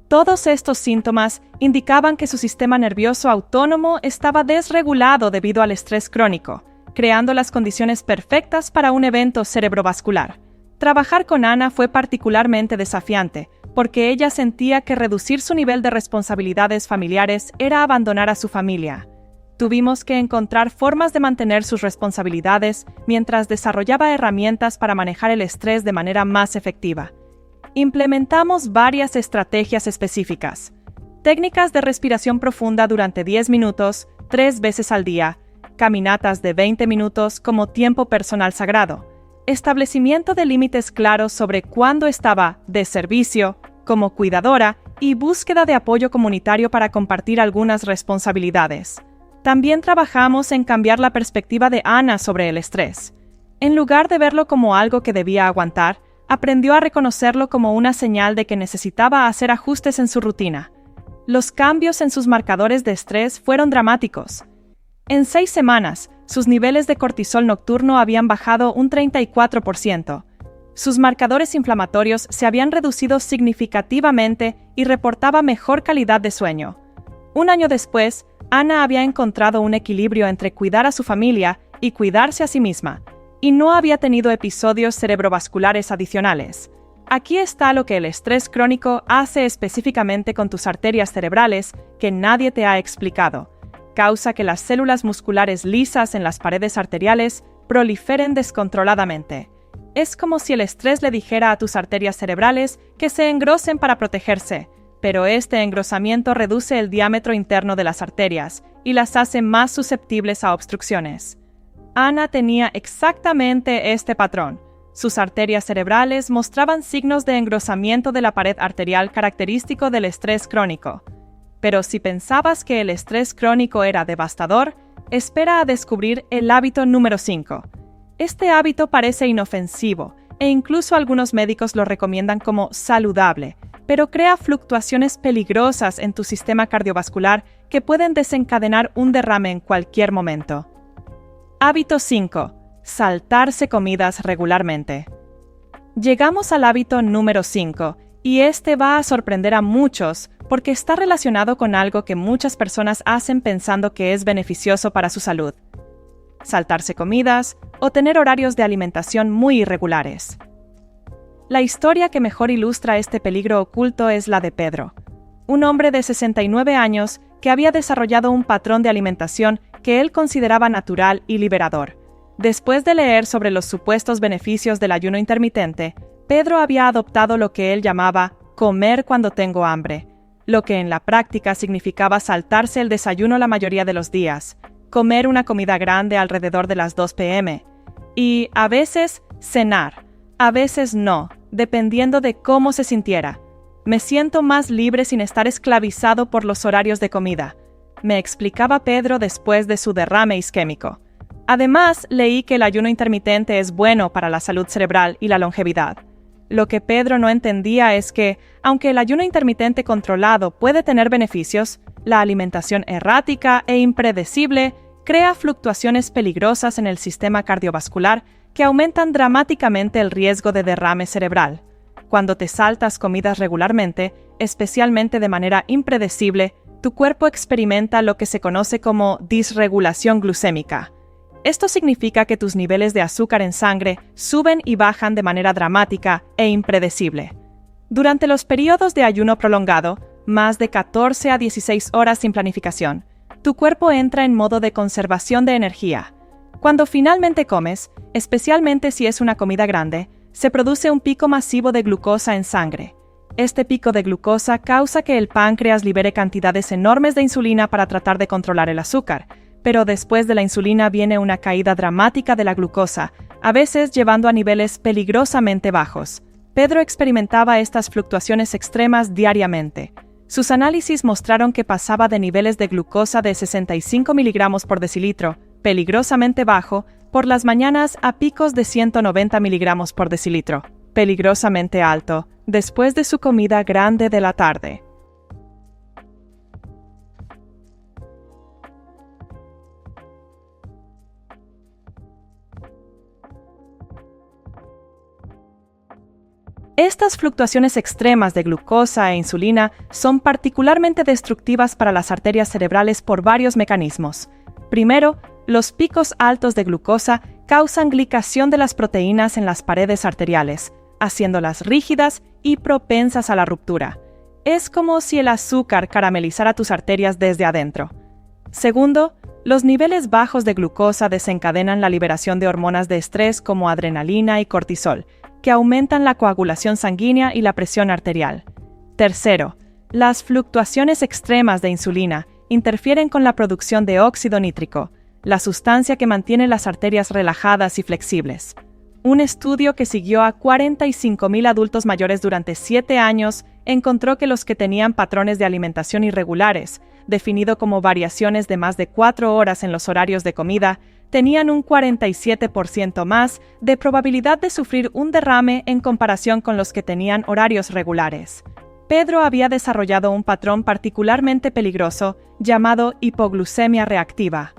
Todos estos síntomas indicaban que su sistema nervioso autónomo estaba desregulado debido al estrés crónico, creando las condiciones perfectas para un evento cerebrovascular. Trabajar con Ana fue particularmente desafiante, porque ella sentía que reducir su nivel de responsabilidades familiares era abandonar a su familia. Tuvimos que encontrar formas de mantener sus responsabilidades mientras desarrollaba herramientas para manejar el estrés de manera más efectiva. Implementamos varias estrategias específicas. Técnicas de respiración profunda durante 10 minutos, 3 veces al día, caminatas de 20 minutos como tiempo personal sagrado, establecimiento de límites claros sobre cuándo estaba de servicio, como cuidadora, y búsqueda de apoyo comunitario para compartir algunas responsabilidades. También trabajamos en cambiar la perspectiva de Ana sobre el estrés. En lugar de verlo como algo que debía aguantar, aprendió a reconocerlo como una señal de que necesitaba hacer ajustes en su rutina. Los cambios en sus marcadores de estrés fueron dramáticos. En 6 semanas, sus niveles de cortisol nocturno habían bajado un 34%. Sus marcadores inflamatorios se habían reducido significativamente y reportaba mejor calidad de sueño. Un año después, Ana había encontrado un equilibrio entre cuidar a su familia y cuidarse a sí misma, y no había tenido episodios cerebrovasculares adicionales. Aquí está lo que el estrés crónico hace específicamente con tus arterias cerebrales que nadie te ha explicado. Causa que las células musculares lisas en las paredes arteriales proliferen descontroladamente. Es como si el estrés le dijera a tus arterias cerebrales que se engrosen para protegerse, pero este engrosamiento reduce el diámetro interno de las arterias y las hace más susceptibles a obstrucciones. Ana tenía exactamente este patrón. Sus arterias cerebrales mostraban signos de engrosamiento de la pared arterial característico del estrés crónico. Pero si pensabas que el estrés crónico era devastador, espera a descubrir el hábito número 5. Este hábito parece inofensivo, e incluso algunos médicos lo recomiendan como saludable, pero crea fluctuaciones peligrosas en tu sistema cardiovascular que pueden desencadenar un derrame en cualquier momento. Hábito 5. Saltarse comidas regularmente. Llegamos al hábito número 5, y este va a sorprender a muchos porque está relacionado con algo que muchas personas hacen pensando que es beneficioso para su salud. Saltarse comidas o tener horarios de alimentación muy irregulares. La historia que mejor ilustra este peligro oculto es la de Pedro, un hombre de 69 años que había desarrollado un patrón de alimentación que él consideraba natural y liberador. Después de leer sobre los supuestos beneficios del ayuno intermitente, Pedro había adoptado lo que él llamaba comer cuando tengo hambre, lo que en la práctica significaba saltarse el desayuno la mayoría de los días, comer una comida grande alrededor de las 2 p.m. y, a veces, cenar, a veces no, dependiendo de cómo se sintiera. Me siento más libre sin estar esclavizado por los horarios de comida, me explicaba Pedro después de su derrame isquémico. Además, leí que el ayuno intermitente es bueno para la salud cerebral y la longevidad. Lo que Pedro no entendía es que, aunque el ayuno intermitente controlado puede tener beneficios, la alimentación errática e impredecible crea fluctuaciones peligrosas en el sistema cardiovascular que aumentan dramáticamente el riesgo de derrame cerebral. Cuando te saltas comidas regularmente, especialmente de manera impredecible, tu cuerpo experimenta lo que se conoce como disregulación glucémica. Esto significa que tus niveles de azúcar en sangre suben y bajan de manera dramática e impredecible. Durante los periodos de ayuno prolongado, más de 14 a 16 horas sin planificación, tu cuerpo entra en modo de conservación de energía. Cuando finalmente comes, especialmente si es una comida grande, se produce un pico masivo de glucosa en sangre. Este pico de glucosa causa que el páncreas libere cantidades enormes de insulina para tratar de controlar el azúcar, pero después de la insulina viene una caída dramática de la glucosa, a veces llevando a niveles peligrosamente bajos. Pedro experimentaba estas fluctuaciones extremas diariamente. Sus análisis mostraron que pasaba de niveles de glucosa de 65 miligramos por decilitro, peligrosamente bajo, por las mañanas a picos de 190 miligramos por decilitro, peligrosamente alto, después de su comida grande de la tarde. Estas fluctuaciones extremas de glucosa e insulina son particularmente destructivas para las arterias cerebrales por varios mecanismos. Primero, los picos altos de glucosa causan glicación de las proteínas en las paredes arteriales, haciéndolas rígidas y propensas a la ruptura. Es como si el azúcar caramelizara tus arterias desde adentro. Segundo, los niveles bajos de glucosa desencadenan la liberación de hormonas de estrés como adrenalina y cortisol, que aumentan la coagulación sanguínea y la presión arterial. Tercero, las fluctuaciones extremas de insulina interfieren con la producción de óxido nítrico, la sustancia que mantiene las arterias relajadas y flexibles. Un estudio que siguió a 45,000 adultos mayores durante 7 años encontró que los que tenían patrones de alimentación irregulares, definido como variaciones de más de 4 horas en los horarios de comida, tenían un 47% más de probabilidad de sufrir un derrame en comparación con los que tenían horarios regulares. Pedro había desarrollado un patrón particularmente peligroso llamado hipoglucemia reactiva.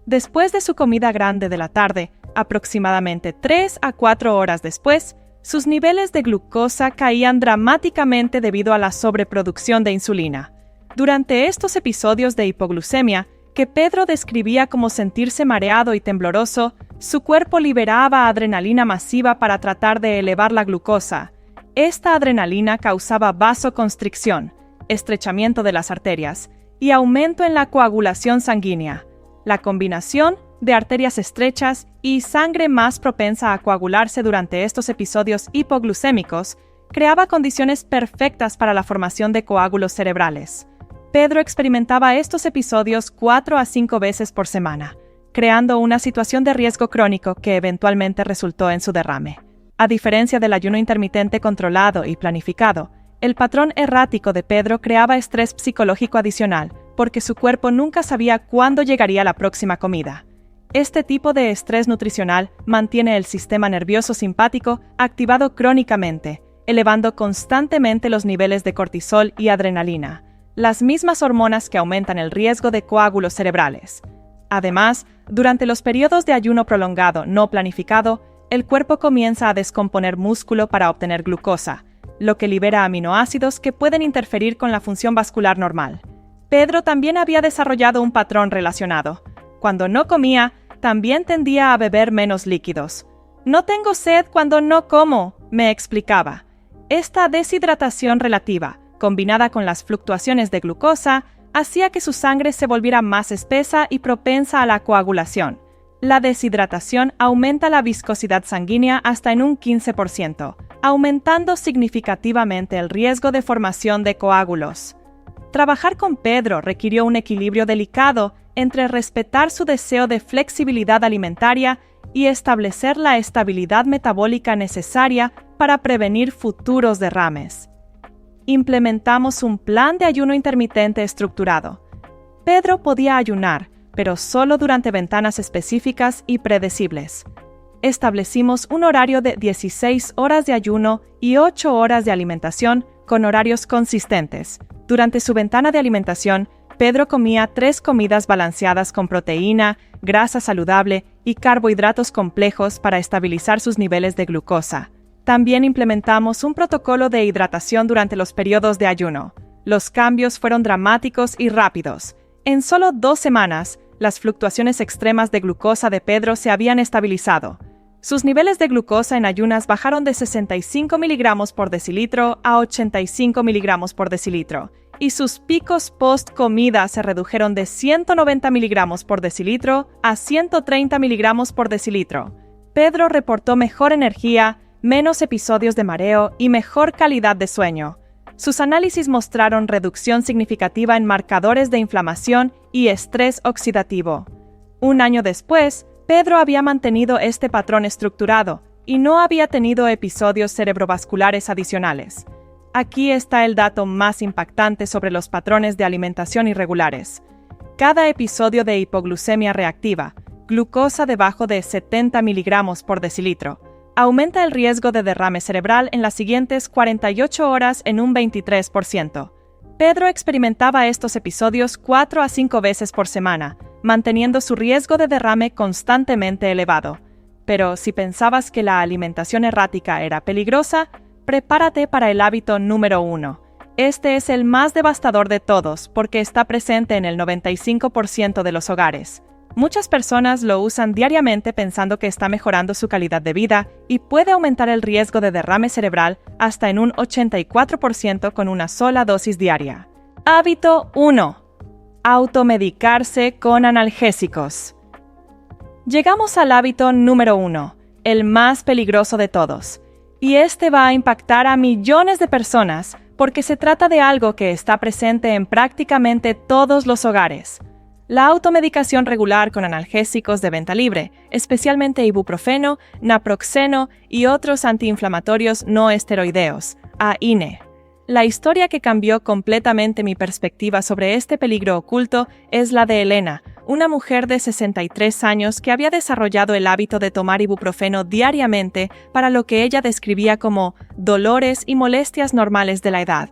Después de su comida grande de la tarde, aproximadamente 3 a 4 horas después, sus niveles de glucosa caían dramáticamente debido a la sobreproducción de insulina. Durante estos episodios de hipoglucemia, que Pedro describía como sentirse mareado y tembloroso, su cuerpo liberaba adrenalina masiva para tratar de elevar la glucosa. Esta adrenalina causaba vasoconstricción, estrechamiento de las arterias y aumento en la coagulación sanguínea. La combinación de arterias estrechas y sangre más propensa a coagularse durante estos episodios hipoglucémicos creaba condiciones perfectas para la formación de coágulos cerebrales. Pedro experimentaba estos episodios 4 a 5 veces por semana, creando una situación de riesgo crónico que eventualmente resultó en su derrame. A diferencia del ayuno intermitente controlado y planificado, el patrón errático de Pedro creaba estrés psicológico adicional, porque su cuerpo nunca sabía cuándo llegaría la próxima comida. Este tipo de estrés nutricional mantiene el sistema nervioso simpático activado crónicamente, elevando constantemente los niveles de cortisol y adrenalina, las mismas hormonas que aumentan el riesgo de coágulos cerebrales. Además, durante los periodos de ayuno prolongado no planificado, el cuerpo comienza a descomponer músculo para obtener glucosa, lo que libera aminoácidos que pueden interferir con la función vascular normal. Pedro también había desarrollado un patrón relacionado. Cuando no comía, también tendía a beber menos líquidos. «No tengo sed cuando no como», me explicaba. Esta deshidratación relativa, combinada con las fluctuaciones de glucosa, hacía que su sangre se volviera más espesa y propensa a la coagulación. La deshidratación aumenta la viscosidad sanguínea hasta en un 15%, aumentando significativamente el riesgo de formación de coágulos. Trabajar con Pedro requirió un equilibrio delicado entre respetar su deseo de flexibilidad alimentaria y establecer la estabilidad metabólica necesaria para prevenir futuros derrames. Implementamos un plan de ayuno intermitente estructurado. Pedro podía ayunar, pero solo durante ventanas específicas y predecibles. Establecimos un horario de 16 horas de ayuno y 8 horas de alimentación con horarios consistentes. Durante su ventana de alimentación, Pedro comía 3 comidas balanceadas con proteína, grasa saludable y carbohidratos complejos para estabilizar sus niveles de glucosa. También implementamos un protocolo de hidratación durante los periodos de ayuno. Los cambios fueron dramáticos y rápidos. En solo 2 semanas, las fluctuaciones extremas de glucosa de Pedro se habían estabilizado. Sus niveles de glucosa en ayunas bajaron de 65 miligramos por decilitro a 85 miligramos por decilitro, y sus picos post-comida se redujeron de 190 miligramos por decilitro a 130 miligramos por decilitro. Pedro reportó mejor energía, menos episodios de mareo y mejor calidad de sueño. Sus análisis mostraron reducción significativa en marcadores de inflamación y estrés oxidativo. Un año después, Pedro había mantenido este patrón estructurado y no había tenido episodios cerebrovasculares adicionales. Aquí está el dato más impactante sobre los patrones de alimentación irregulares. Cada episodio de hipoglucemia reactiva, glucosa debajo de 70 miligramos por decilitro, aumenta el riesgo de derrame cerebral en las siguientes 48 horas en un 23%. Pedro experimentaba estos episodios 4 a 5 veces por semana, manteniendo su riesgo de derrame constantemente elevado. Pero si pensabas que la alimentación errática era peligrosa, prepárate para el hábito número 1. Este es el más devastador de todos porque está presente en el 95% de los hogares. Muchas personas lo usan diariamente pensando que está mejorando su calidad de vida y puede aumentar el riesgo de derrame cerebral hasta en un 84% con una sola dosis diaria. Hábito 1. Automedicarse con analgésicos. Llegamos al hábito número 1, el más peligroso de todos. Y este va a impactar a millones de personas porque se trata de algo que está presente en prácticamente todos los hogares. La automedicación regular con analgésicos de venta libre, especialmente ibuprofeno, naproxeno y otros antiinflamatorios no esteroideos, AINE. La historia que cambió completamente mi perspectiva sobre este peligro oculto es la de Elena, una mujer de 63 años que había desarrollado el hábito de tomar ibuprofeno diariamente para lo que ella describía como dolores y molestias normales de la edad.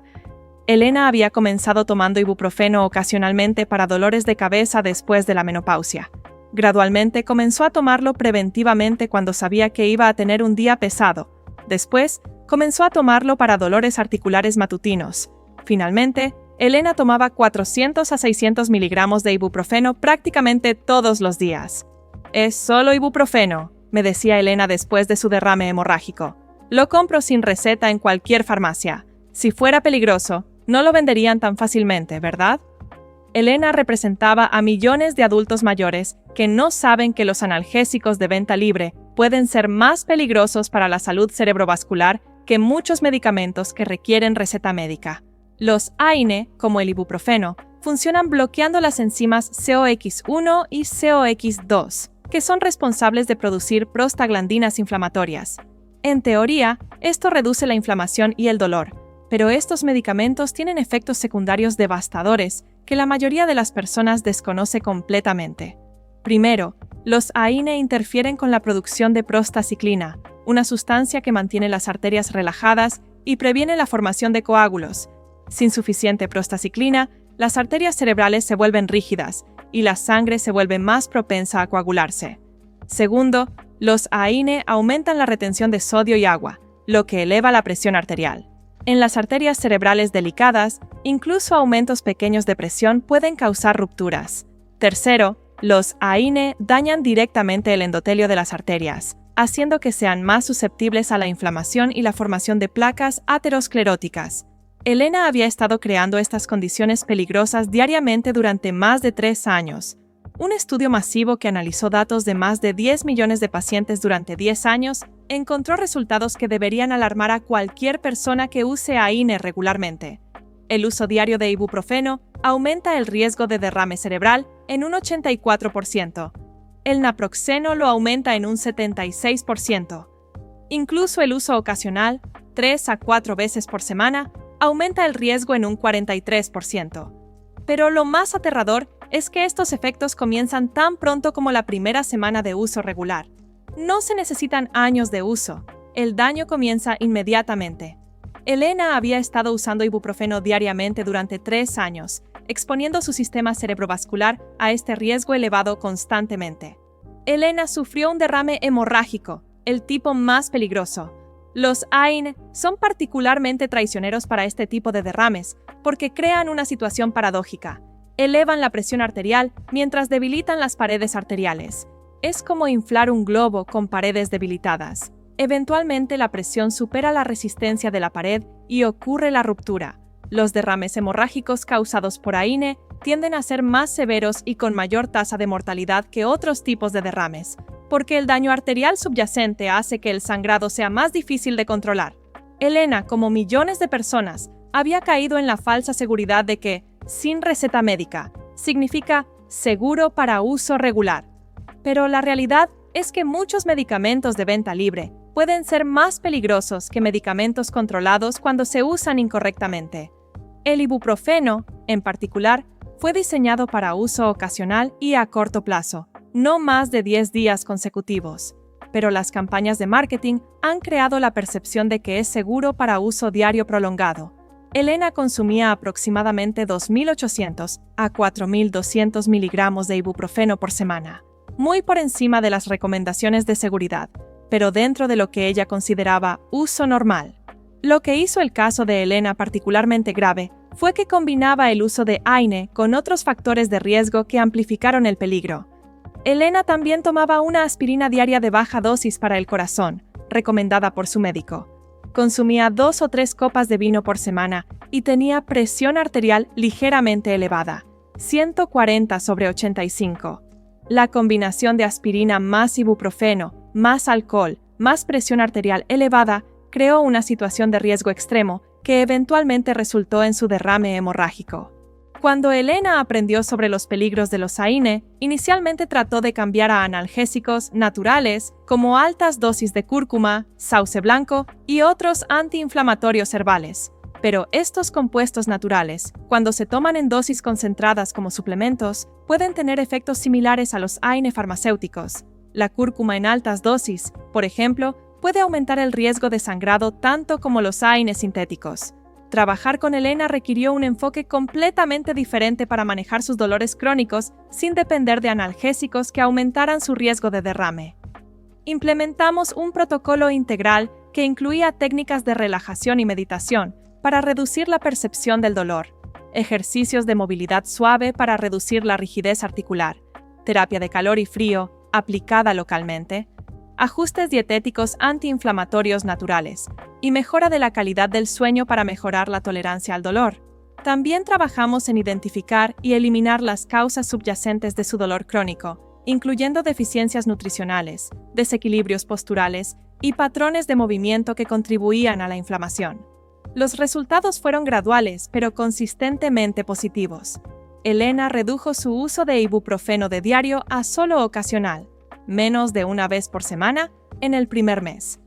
Elena había comenzado tomando ibuprofeno ocasionalmente para dolores de cabeza después de la menopausia. Gradualmente comenzó a tomarlo preventivamente cuando sabía que iba a tener un día pesado. Después, comenzó a tomarlo para dolores articulares matutinos. Finalmente, Elena tomaba 400 a 600 miligramos de ibuprofeno prácticamente todos los días. «Es solo ibuprofeno», me decía Elena después de su derrame hemorrágico. «Lo compro sin receta en cualquier farmacia. Si fuera peligroso, no lo venderían tan fácilmente, ¿verdad?». Elena representaba a millones de adultos mayores que no saben que los analgésicos de venta libre pueden ser más peligrosos para la salud cerebrovascular que muchos medicamentos que requieren receta médica. Los AINE, como el ibuprofeno, funcionan bloqueando las enzimas COX-1 y COX-2, que son responsables de producir prostaglandinas inflamatorias. En teoría, esto reduce la inflamación y el dolor, pero estos medicamentos tienen efectos secundarios devastadores que la mayoría de las personas desconoce completamente. Primero, los AINE interfieren con la producción de prostaciclina, una sustancia que mantiene las arterias relajadas y previene la formación de coágulos. Sin suficiente prostaciclina, las arterias cerebrales se vuelven rígidas y la sangre se vuelve más propensa a coagularse. Segundo, los AINE aumentan la retención de sodio y agua, lo que eleva la presión arterial. En las arterias cerebrales delicadas, incluso aumentos pequeños de presión pueden causar rupturas. Tercero, los AINE dañan directamente el endotelio de las arterias, haciendo que sean más susceptibles a la inflamación y la formación de placas ateroscleróticas. Elena había estado creando estas condiciones peligrosas diariamente durante más de 3 años. Un estudio masivo que analizó datos de más de 10 millones de pacientes durante 10 años encontró resultados que deberían alarmar a cualquier persona que use AINE regularmente. El uso diario de ibuprofeno aumenta el riesgo de derrame cerebral en un 84%. El naproxeno lo aumenta en un 76%. Incluso el uso ocasional, 3 a 4 veces por semana, aumenta el riesgo en un 43%. Pero lo más aterrador es que estos efectos comienzan tan pronto como la primera semana de uso regular. No se necesitan años de uso. El daño comienza inmediatamente. Elena había estado usando ibuprofeno diariamente durante 3 años, exponiendo su sistema cerebrovascular a este riesgo elevado constantemente. Elena sufrió un derrame hemorrágico, el tipo más peligroso. Los AINE son particularmente traicioneros para este tipo de derrames porque crean una situación paradójica. Elevan la presión arterial mientras debilitan las paredes arteriales. Es como inflar un globo con paredes debilitadas. Eventualmente la presión supera la resistencia de la pared y ocurre la ruptura. Los derrames hemorrágicos causados por AINE tienden a ser más severos y con mayor tasa de mortalidad que otros tipos de derrames, porque el daño arterial subyacente hace que el sangrado sea más difícil de controlar. Elena, como millones de personas, había caído en la falsa seguridad de que, sin receta médica, significa seguro para uso regular. Pero la realidad es que muchos medicamentos de venta libre, pueden ser más peligrosos que medicamentos controlados cuando se usan incorrectamente. El ibuprofeno, en particular, fue diseñado para uso ocasional y a corto plazo, no más de 10 días consecutivos. Pero las campañas de marketing han creado la percepción de que es seguro para uso diario prolongado. Elena consumía aproximadamente 2.800 a 4.200 miligramos de ibuprofeno por semana, muy por encima de las recomendaciones de seguridad, pero dentro de lo que ella consideraba uso normal. Lo que hizo el caso de Elena particularmente grave fue que combinaba el uso de AINE con otros factores de riesgo que amplificaron el peligro. Elena también tomaba una aspirina diaria de baja dosis para el corazón, recomendada por su médico. Consumía 2 o 3 copas de vino por semana y tenía presión arterial ligeramente elevada, 140/85. La combinación de aspirina más ibuprofeno, más alcohol, más presión arterial elevada, creó una situación de riesgo extremo que eventualmente resultó en su derrame hemorrágico. Cuando Elena aprendió sobre los peligros de los AINE, inicialmente trató de cambiar a analgésicos naturales como altas dosis de cúrcuma, sauce blanco y otros antiinflamatorios herbales. Pero estos compuestos naturales, cuando se toman en dosis concentradas como suplementos, pueden tener efectos similares a los AINE farmacéuticos. La cúrcuma en altas dosis, por ejemplo, puede aumentar el riesgo de sangrado tanto como los AINE sintéticos. Trabajar con Elena requirió un enfoque completamente diferente para manejar sus dolores crónicos sin depender de analgésicos que aumentaran su riesgo de derrame. Implementamos un protocolo integral que incluía técnicas de relajación y meditación para reducir la percepción del dolor, ejercicios de movilidad suave para reducir la rigidez articular, terapia de calor y frío aplicada localmente, ajustes dietéticos antiinflamatorios naturales y mejora de la calidad del sueño para mejorar la tolerancia al dolor. También trabajamos en identificar y eliminar las causas subyacentes de su dolor crónico, incluyendo deficiencias nutricionales, desequilibrios posturales y patrones de movimiento que contribuían a la inflamación. Los resultados fueron graduales, pero consistentemente positivos. Elena redujo su uso de ibuprofeno de diario a solo ocasional, menos de una vez por semana, en el primer mes.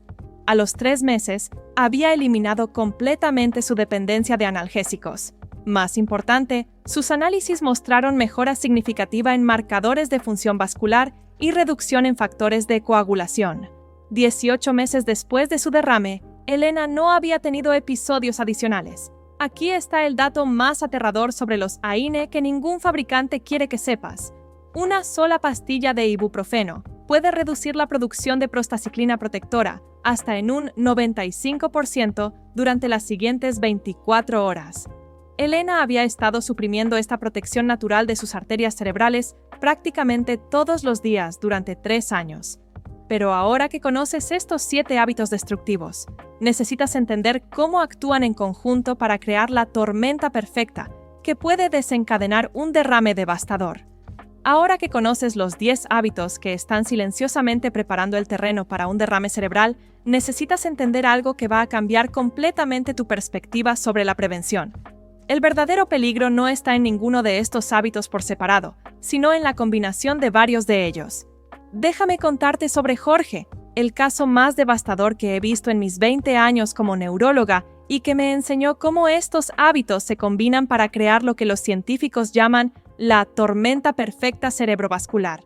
A los 3 meses, había eliminado completamente su dependencia de analgésicos. Más importante, sus análisis mostraron mejora significativa en marcadores de función vascular y reducción en factores de coagulación. 18 meses después de su derrame, Elena no había tenido episodios adicionales. Aquí está el dato más aterrador sobre los AINE que ningún fabricante quiere que sepas. Una sola pastilla de ibuprofeno puede reducir la producción de prostaciclina protectora hasta en un 95% durante las siguientes 24 horas. Elena había estado suprimiendo esta protección natural de sus arterias cerebrales prácticamente todos los días durante 3 años. Pero ahora que conoces estos 7 hábitos destructivos, necesitas entender cómo actúan en conjunto para crear la tormenta perfecta que puede desencadenar un derrame devastador. Ahora que conoces los 10 hábitos que están silenciosamente preparando el terreno para un derrame cerebral, necesitas entender algo que va a cambiar completamente tu perspectiva sobre la prevención. El verdadero peligro no está en ninguno de estos hábitos por separado, sino en la combinación de varios de ellos. Déjame contarte sobre Jorge, el caso más devastador que he visto en mis 20 años como neuróloga y que me enseñó cómo estos hábitos se combinan para crear lo que los científicos llaman la tormenta perfecta cerebrovascular.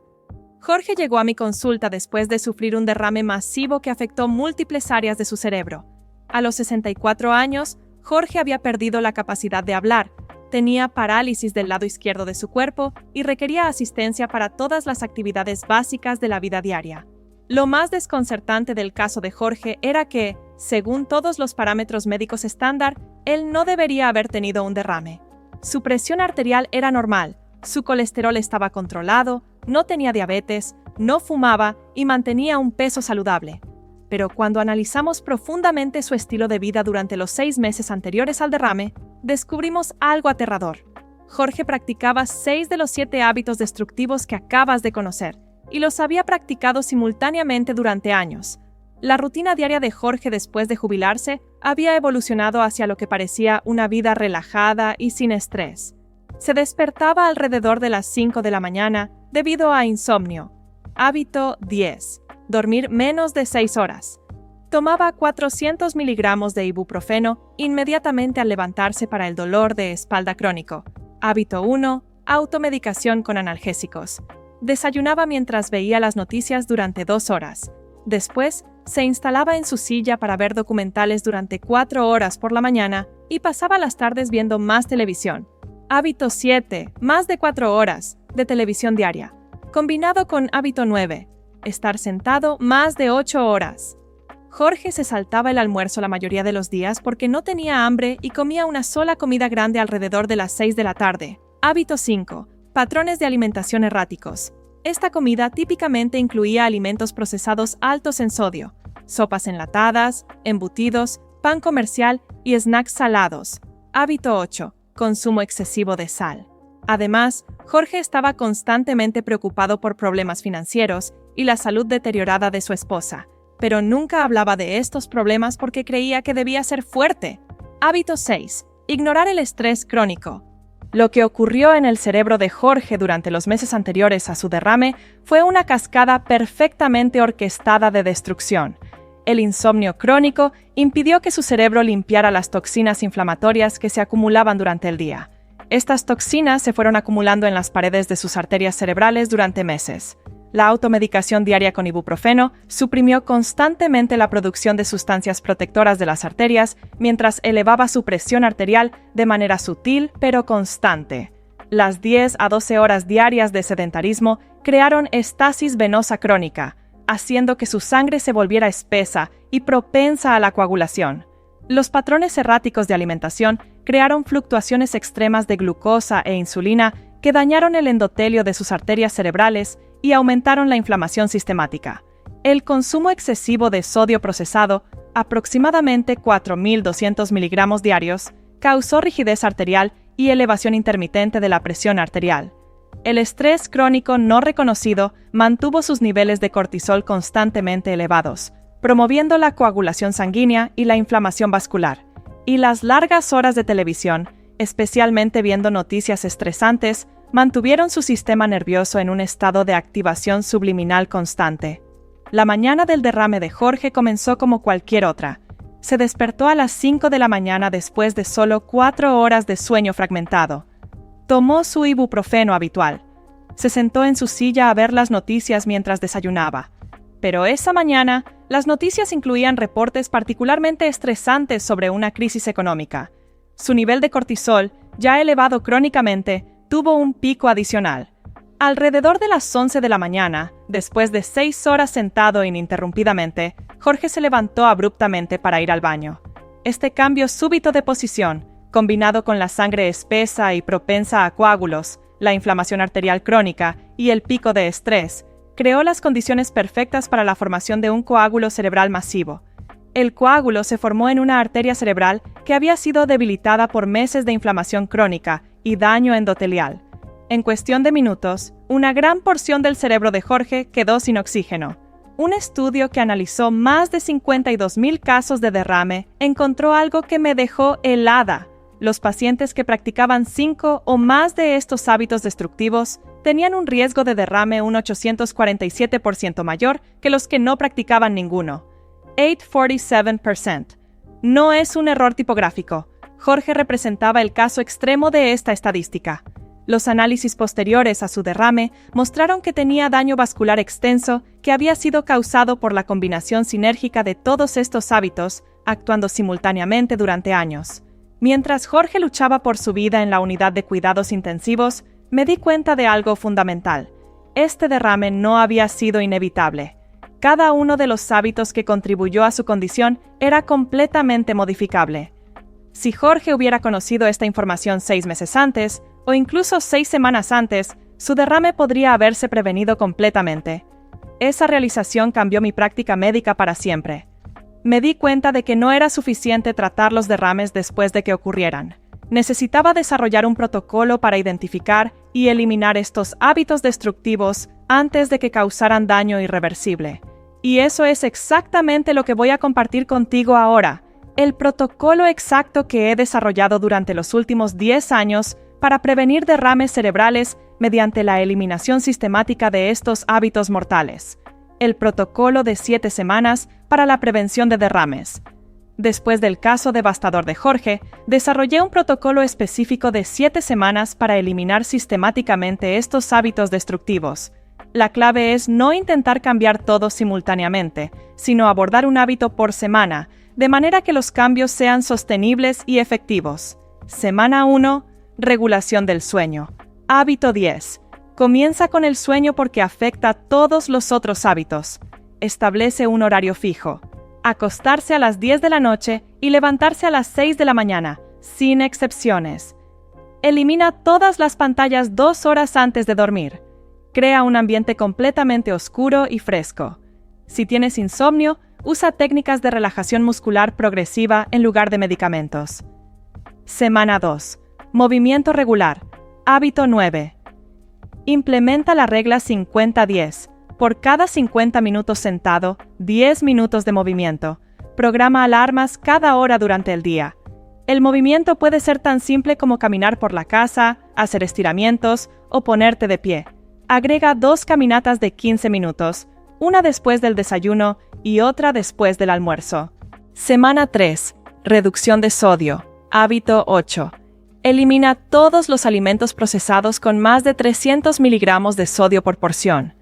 Jorge llegó a mi consulta después de sufrir un derrame masivo que afectó múltiples áreas de su cerebro. A los 64 años, Jorge había perdido la capacidad de hablar, tenía parálisis del lado izquierdo de su cuerpo y requería asistencia para todas las actividades básicas de la vida diaria. Lo más desconcertante del caso de Jorge era que, según todos los parámetros médicos estándar, él no debería haber tenido un derrame. Su presión arterial era normal, su colesterol estaba controlado, no tenía diabetes, no fumaba y mantenía un peso saludable. Pero cuando analizamos profundamente su estilo de vida durante los 6 meses anteriores al derrame, descubrimos algo aterrador. Jorge practicaba 6 de los 7 hábitos destructivos que acabas de conocer, y los había practicado simultáneamente durante años. La rutina diaria de Jorge después de jubilarse había evolucionado hacia lo que parecía una vida relajada y sin estrés. Se despertaba alrededor de las 5 de la mañana debido a insomnio. Hábito 10. Dormir menos de 6 horas. Tomaba 400 miligramos de ibuprofeno inmediatamente al levantarse para el dolor de espalda crónico. Hábito 1. Automedicación con analgésicos. Desayunaba mientras veía las noticias durante 2 horas. Después, se instalaba en su silla para ver documentales durante 4 horas por la mañana y pasaba las tardes viendo más televisión. Hábito 7. Más de 4 horas de televisión diaria. Combinado con hábito 9. Estar sentado más de 8 horas. Jorge se saltaba el almuerzo la mayoría de los días porque no tenía hambre y comía una sola comida grande alrededor de las 6 de la tarde. Hábito 5. Patrones de alimentación erráticos. Esta comida típicamente incluía alimentos procesados altos en sodio, sopas enlatadas, embutidos, pan comercial y snacks salados. Hábito 8. Consumo excesivo de sal. Además, Jorge estaba constantemente preocupado por problemas financieros y la salud deteriorada de su esposa, pero nunca hablaba de estos problemas porque creía que debía ser fuerte. Hábito 6. Ignorar el estrés crónico. Lo que ocurrió en el cerebro de Jorge durante los meses anteriores a su derrame fue una cascada perfectamente orquestada de destrucción. El insomnio crónico impidió que su cerebro limpiara las toxinas inflamatorias que se acumulaban durante el día. Estas toxinas se fueron acumulando en las paredes de sus arterias cerebrales durante meses. La automedicación diaria con ibuprofeno suprimió constantemente la producción de sustancias protectoras de las arterias mientras elevaba su presión arterial de manera sutil pero constante. Las 10 a 12 horas diarias de sedentarismo crearon estasis venosa crónica, haciendo que su sangre se volviera espesa y propensa a la coagulación. Los patrones erráticos de alimentación crearon fluctuaciones extremas de glucosa e insulina que dañaron el endotelio de sus arterias cerebrales y aumentaron la inflamación sistemática. El consumo excesivo de sodio procesado, aproximadamente 4.200 miligramos diarios, causó rigidez arterial y elevación intermitente de la presión arterial. El estrés crónico no reconocido mantuvo sus niveles de cortisol constantemente elevados, promoviendo la coagulación sanguínea y la inflamación vascular. Y las largas horas de televisión, especialmente viendo noticias estresantes, mantuvieron su sistema nervioso en un estado de activación subliminal constante. La mañana del derrame de Jorge comenzó como cualquier otra. Se despertó a las 5 de la mañana después de solo 4 horas de sueño fragmentado. Tomó su ibuprofeno habitual. Se sentó en su silla a ver las noticias mientras desayunaba. Pero esa mañana, las noticias incluían reportes particularmente estresantes sobre una crisis económica. Su nivel de cortisol, ya elevado crónicamente, tuvo un pico adicional. Alrededor de las 11 de la mañana, después de 6 horas sentado ininterrumpidamente, Jorge se levantó abruptamente para ir al baño. Este cambio súbito de posición, combinado con la sangre espesa y propensa a coágulos, la inflamación arterial crónica y el pico de estrés, creó las condiciones perfectas para la formación de un coágulo cerebral masivo. El coágulo se formó en una arteria cerebral que había sido debilitada por meses de inflamación crónica y daño endotelial. En cuestión de minutos, una gran porción del cerebro de Jorge quedó sin oxígeno. Un estudio que analizó más de 52,000 casos de derrame encontró algo que me dejó helada. Los pacientes que practicaban 5 o más de estos hábitos destructivos tenían un riesgo de derrame un 847% mayor que los que no practicaban ninguno. 847%. No es un error tipográfico. Jorge representaba el caso extremo de esta estadística. Los análisis posteriores a su derrame mostraron que tenía daño vascular extenso que había sido causado por la combinación sinérgica de todos estos hábitos, actuando simultáneamente durante años. Mientras Jorge luchaba por su vida en la unidad de cuidados intensivos, me di cuenta de algo fundamental. Este derrame no había sido inevitable. Cada uno de los hábitos que contribuyó a su condición era completamente modificable. Si Jorge hubiera conocido esta información 6 meses antes, o incluso 6 semanas antes, su derrame podría haberse prevenido completamente. Esa realización cambió mi práctica médica para siempre. Me di cuenta de que no era suficiente tratar los derrames después de que ocurrieran. Necesitaba desarrollar un protocolo para identificar y eliminar estos hábitos destructivos antes de que causaran daño irreversible. Y eso es exactamente lo que voy a compartir contigo ahora. El protocolo exacto que he desarrollado durante los últimos 10 años para prevenir derrames cerebrales mediante la eliminación sistemática de estos hábitos mortales. el protocolo de 7 semanas para la prevención de derrames. Después del caso devastador de Jorge, desarrollé un protocolo específico de 7 semanas para eliminar sistemáticamente estos hábitos destructivos. La clave es no intentar cambiar todo simultáneamente, sino abordar un hábito por semana, de manera que los cambios sean sostenibles y efectivos. Semana 1. Regulación del sueño. Hábito 10. Comienza con el sueño porque afecta a todos los otros hábitos. Establece un horario fijo. Acostarse a las 10 de la noche y levantarse a las 6 de la mañana, sin excepciones. Elimina todas las pantallas 2 horas antes de dormir. Crea un ambiente completamente oscuro y fresco. Si tienes insomnio, usa técnicas de relajación muscular progresiva en lugar de medicamentos. Semana 2. Movimiento regular. Hábito 9. Implementa la regla 50-10. Por cada 50 minutos sentado, 10 minutos de movimiento. Programa alarmas cada hora durante el día. El movimiento puede ser tan simple como caminar por la casa, hacer estiramientos o ponerte de pie. Agrega 2 caminatas de 15 minutos, una después del desayuno y otra después del almuerzo. Semana 3. Reducción de sodio. Hábito 8. Elimina todos los alimentos procesados con más de 300 miligramos de sodio por porción.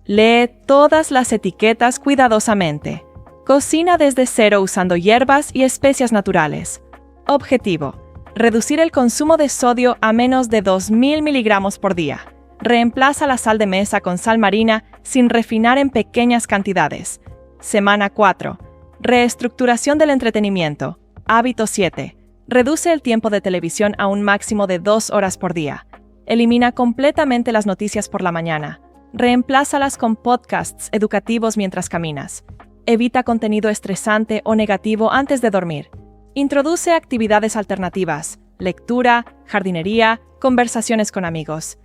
Lee todas las etiquetas cuidadosamente. Cocina desde cero usando hierbas y especias naturales. Objetivo: reducir el consumo de sodio a menos de 2.000 miligramos por día. Reemplaza la sal de mesa con sal marina sin refinar en pequeñas cantidades. Semana 4. Reestructuración del entretenimiento. Hábito 7. Reduce el tiempo de televisión a un máximo de 2 horas por día. Elimina completamente las noticias por la mañana. Reemplázalas con podcasts educativos mientras caminas. Evita contenido estresante o negativo antes de dormir. Introduce actividades alternativas, lectura, jardinería, conversaciones con amigos.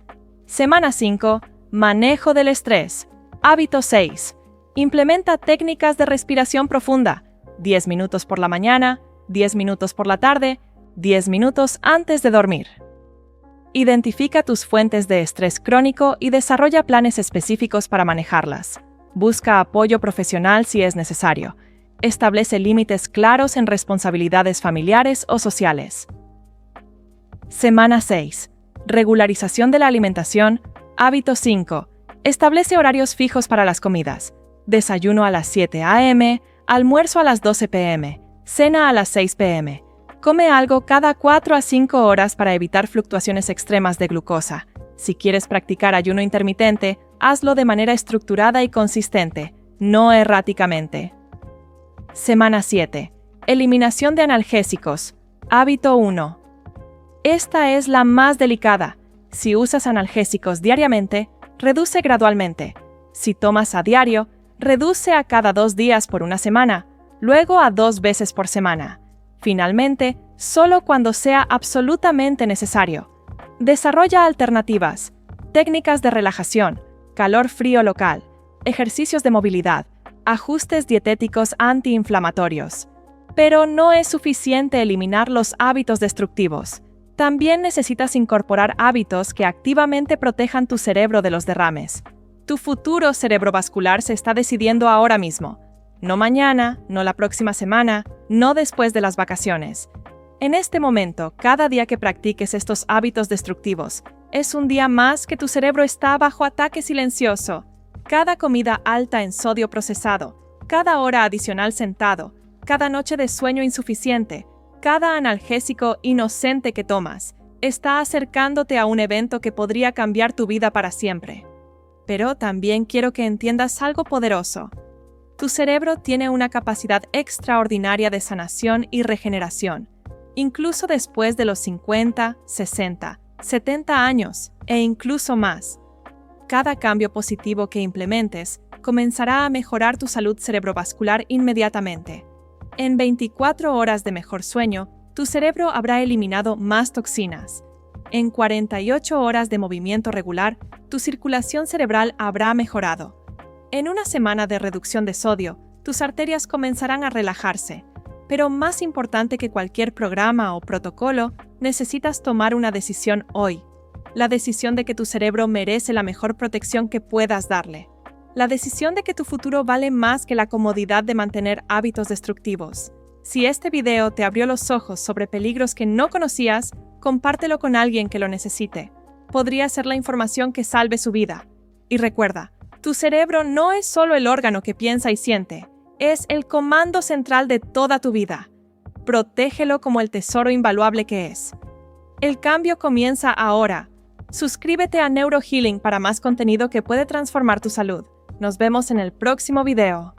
Semana 5. Manejo del estrés. Hábito 6. Implementa técnicas de respiración profunda. 10 minutos por la mañana, 10 minutos por la tarde, 10 minutos antes de dormir. Identifica tus fuentes de estrés crónico y desarrolla planes específicos para manejarlas. Busca apoyo profesional si es necesario. Establece límites claros en responsabilidades familiares o sociales. Semana 6. Regularización de la alimentación. Hábito 5. Establece horarios fijos para las comidas. Desayuno a las 7 a.m., almuerzo a las 12 p.m., cena a las 6 p.m. Come algo cada 4 a 5 horas para evitar fluctuaciones extremas de glucosa. Si quieres practicar ayuno intermitente, hazlo de manera estructurada y consistente, no erráticamente. Semana 7. Eliminación de analgésicos. Hábito 1. Esta es la más delicada. Si usas analgésicos diariamente, reduce gradualmente. Si tomas a diario, reduce a cada 2 días por una semana, luego a 2 veces por semana. Finalmente, solo cuando sea absolutamente necesario. Desarrolla alternativas, técnicas de relajación, calor-frío local, ejercicios de movilidad, ajustes dietéticos antiinflamatorios. Pero no es suficiente eliminar los hábitos destructivos. También necesitas incorporar hábitos que activamente protejan tu cerebro de los derrames. Tu futuro cerebrovascular se está decidiendo ahora mismo. No mañana, no la próxima semana, no después de las vacaciones. En este momento, cada día que practiques estos hábitos destructivos, es un día más que tu cerebro está bajo ataque silencioso. Cada comida alta en sodio procesado, cada hora adicional sentado, cada noche de sueño insuficiente, cada analgésico inocente que tomas, está acercándote a un evento que podría cambiar tu vida para siempre. Pero también quiero que entiendas algo poderoso. Tu cerebro tiene una capacidad extraordinaria de sanación y regeneración, incluso después de los 50, 60, 70 años e incluso más. Cada cambio positivo que implementes comenzará a mejorar tu salud cerebrovascular inmediatamente. En 24 horas de mejor sueño, tu cerebro habrá eliminado más toxinas. En 48 horas de movimiento regular, tu circulación cerebral habrá mejorado. En una semana de reducción de sodio, tus arterias comenzarán a relajarse. Pero más importante que cualquier programa o protocolo, necesitas tomar una decisión hoy. La decisión de que tu cerebro merece la mejor protección que puedas darle. La decisión de que tu futuro vale más que la comodidad de mantener hábitos destructivos. Si este video te abrió los ojos sobre peligros que no conocías, compártelo con alguien que lo necesite. Podría ser la información que salve su vida. Y recuerda, tu cerebro no es solo el órgano que piensa y siente, es el comando central de toda tu vida. Protégelo como el tesoro invaluable que es. El cambio comienza ahora. Suscríbete a Neurohealing para más contenido que puede transformar tu salud. Nos vemos en el próximo video.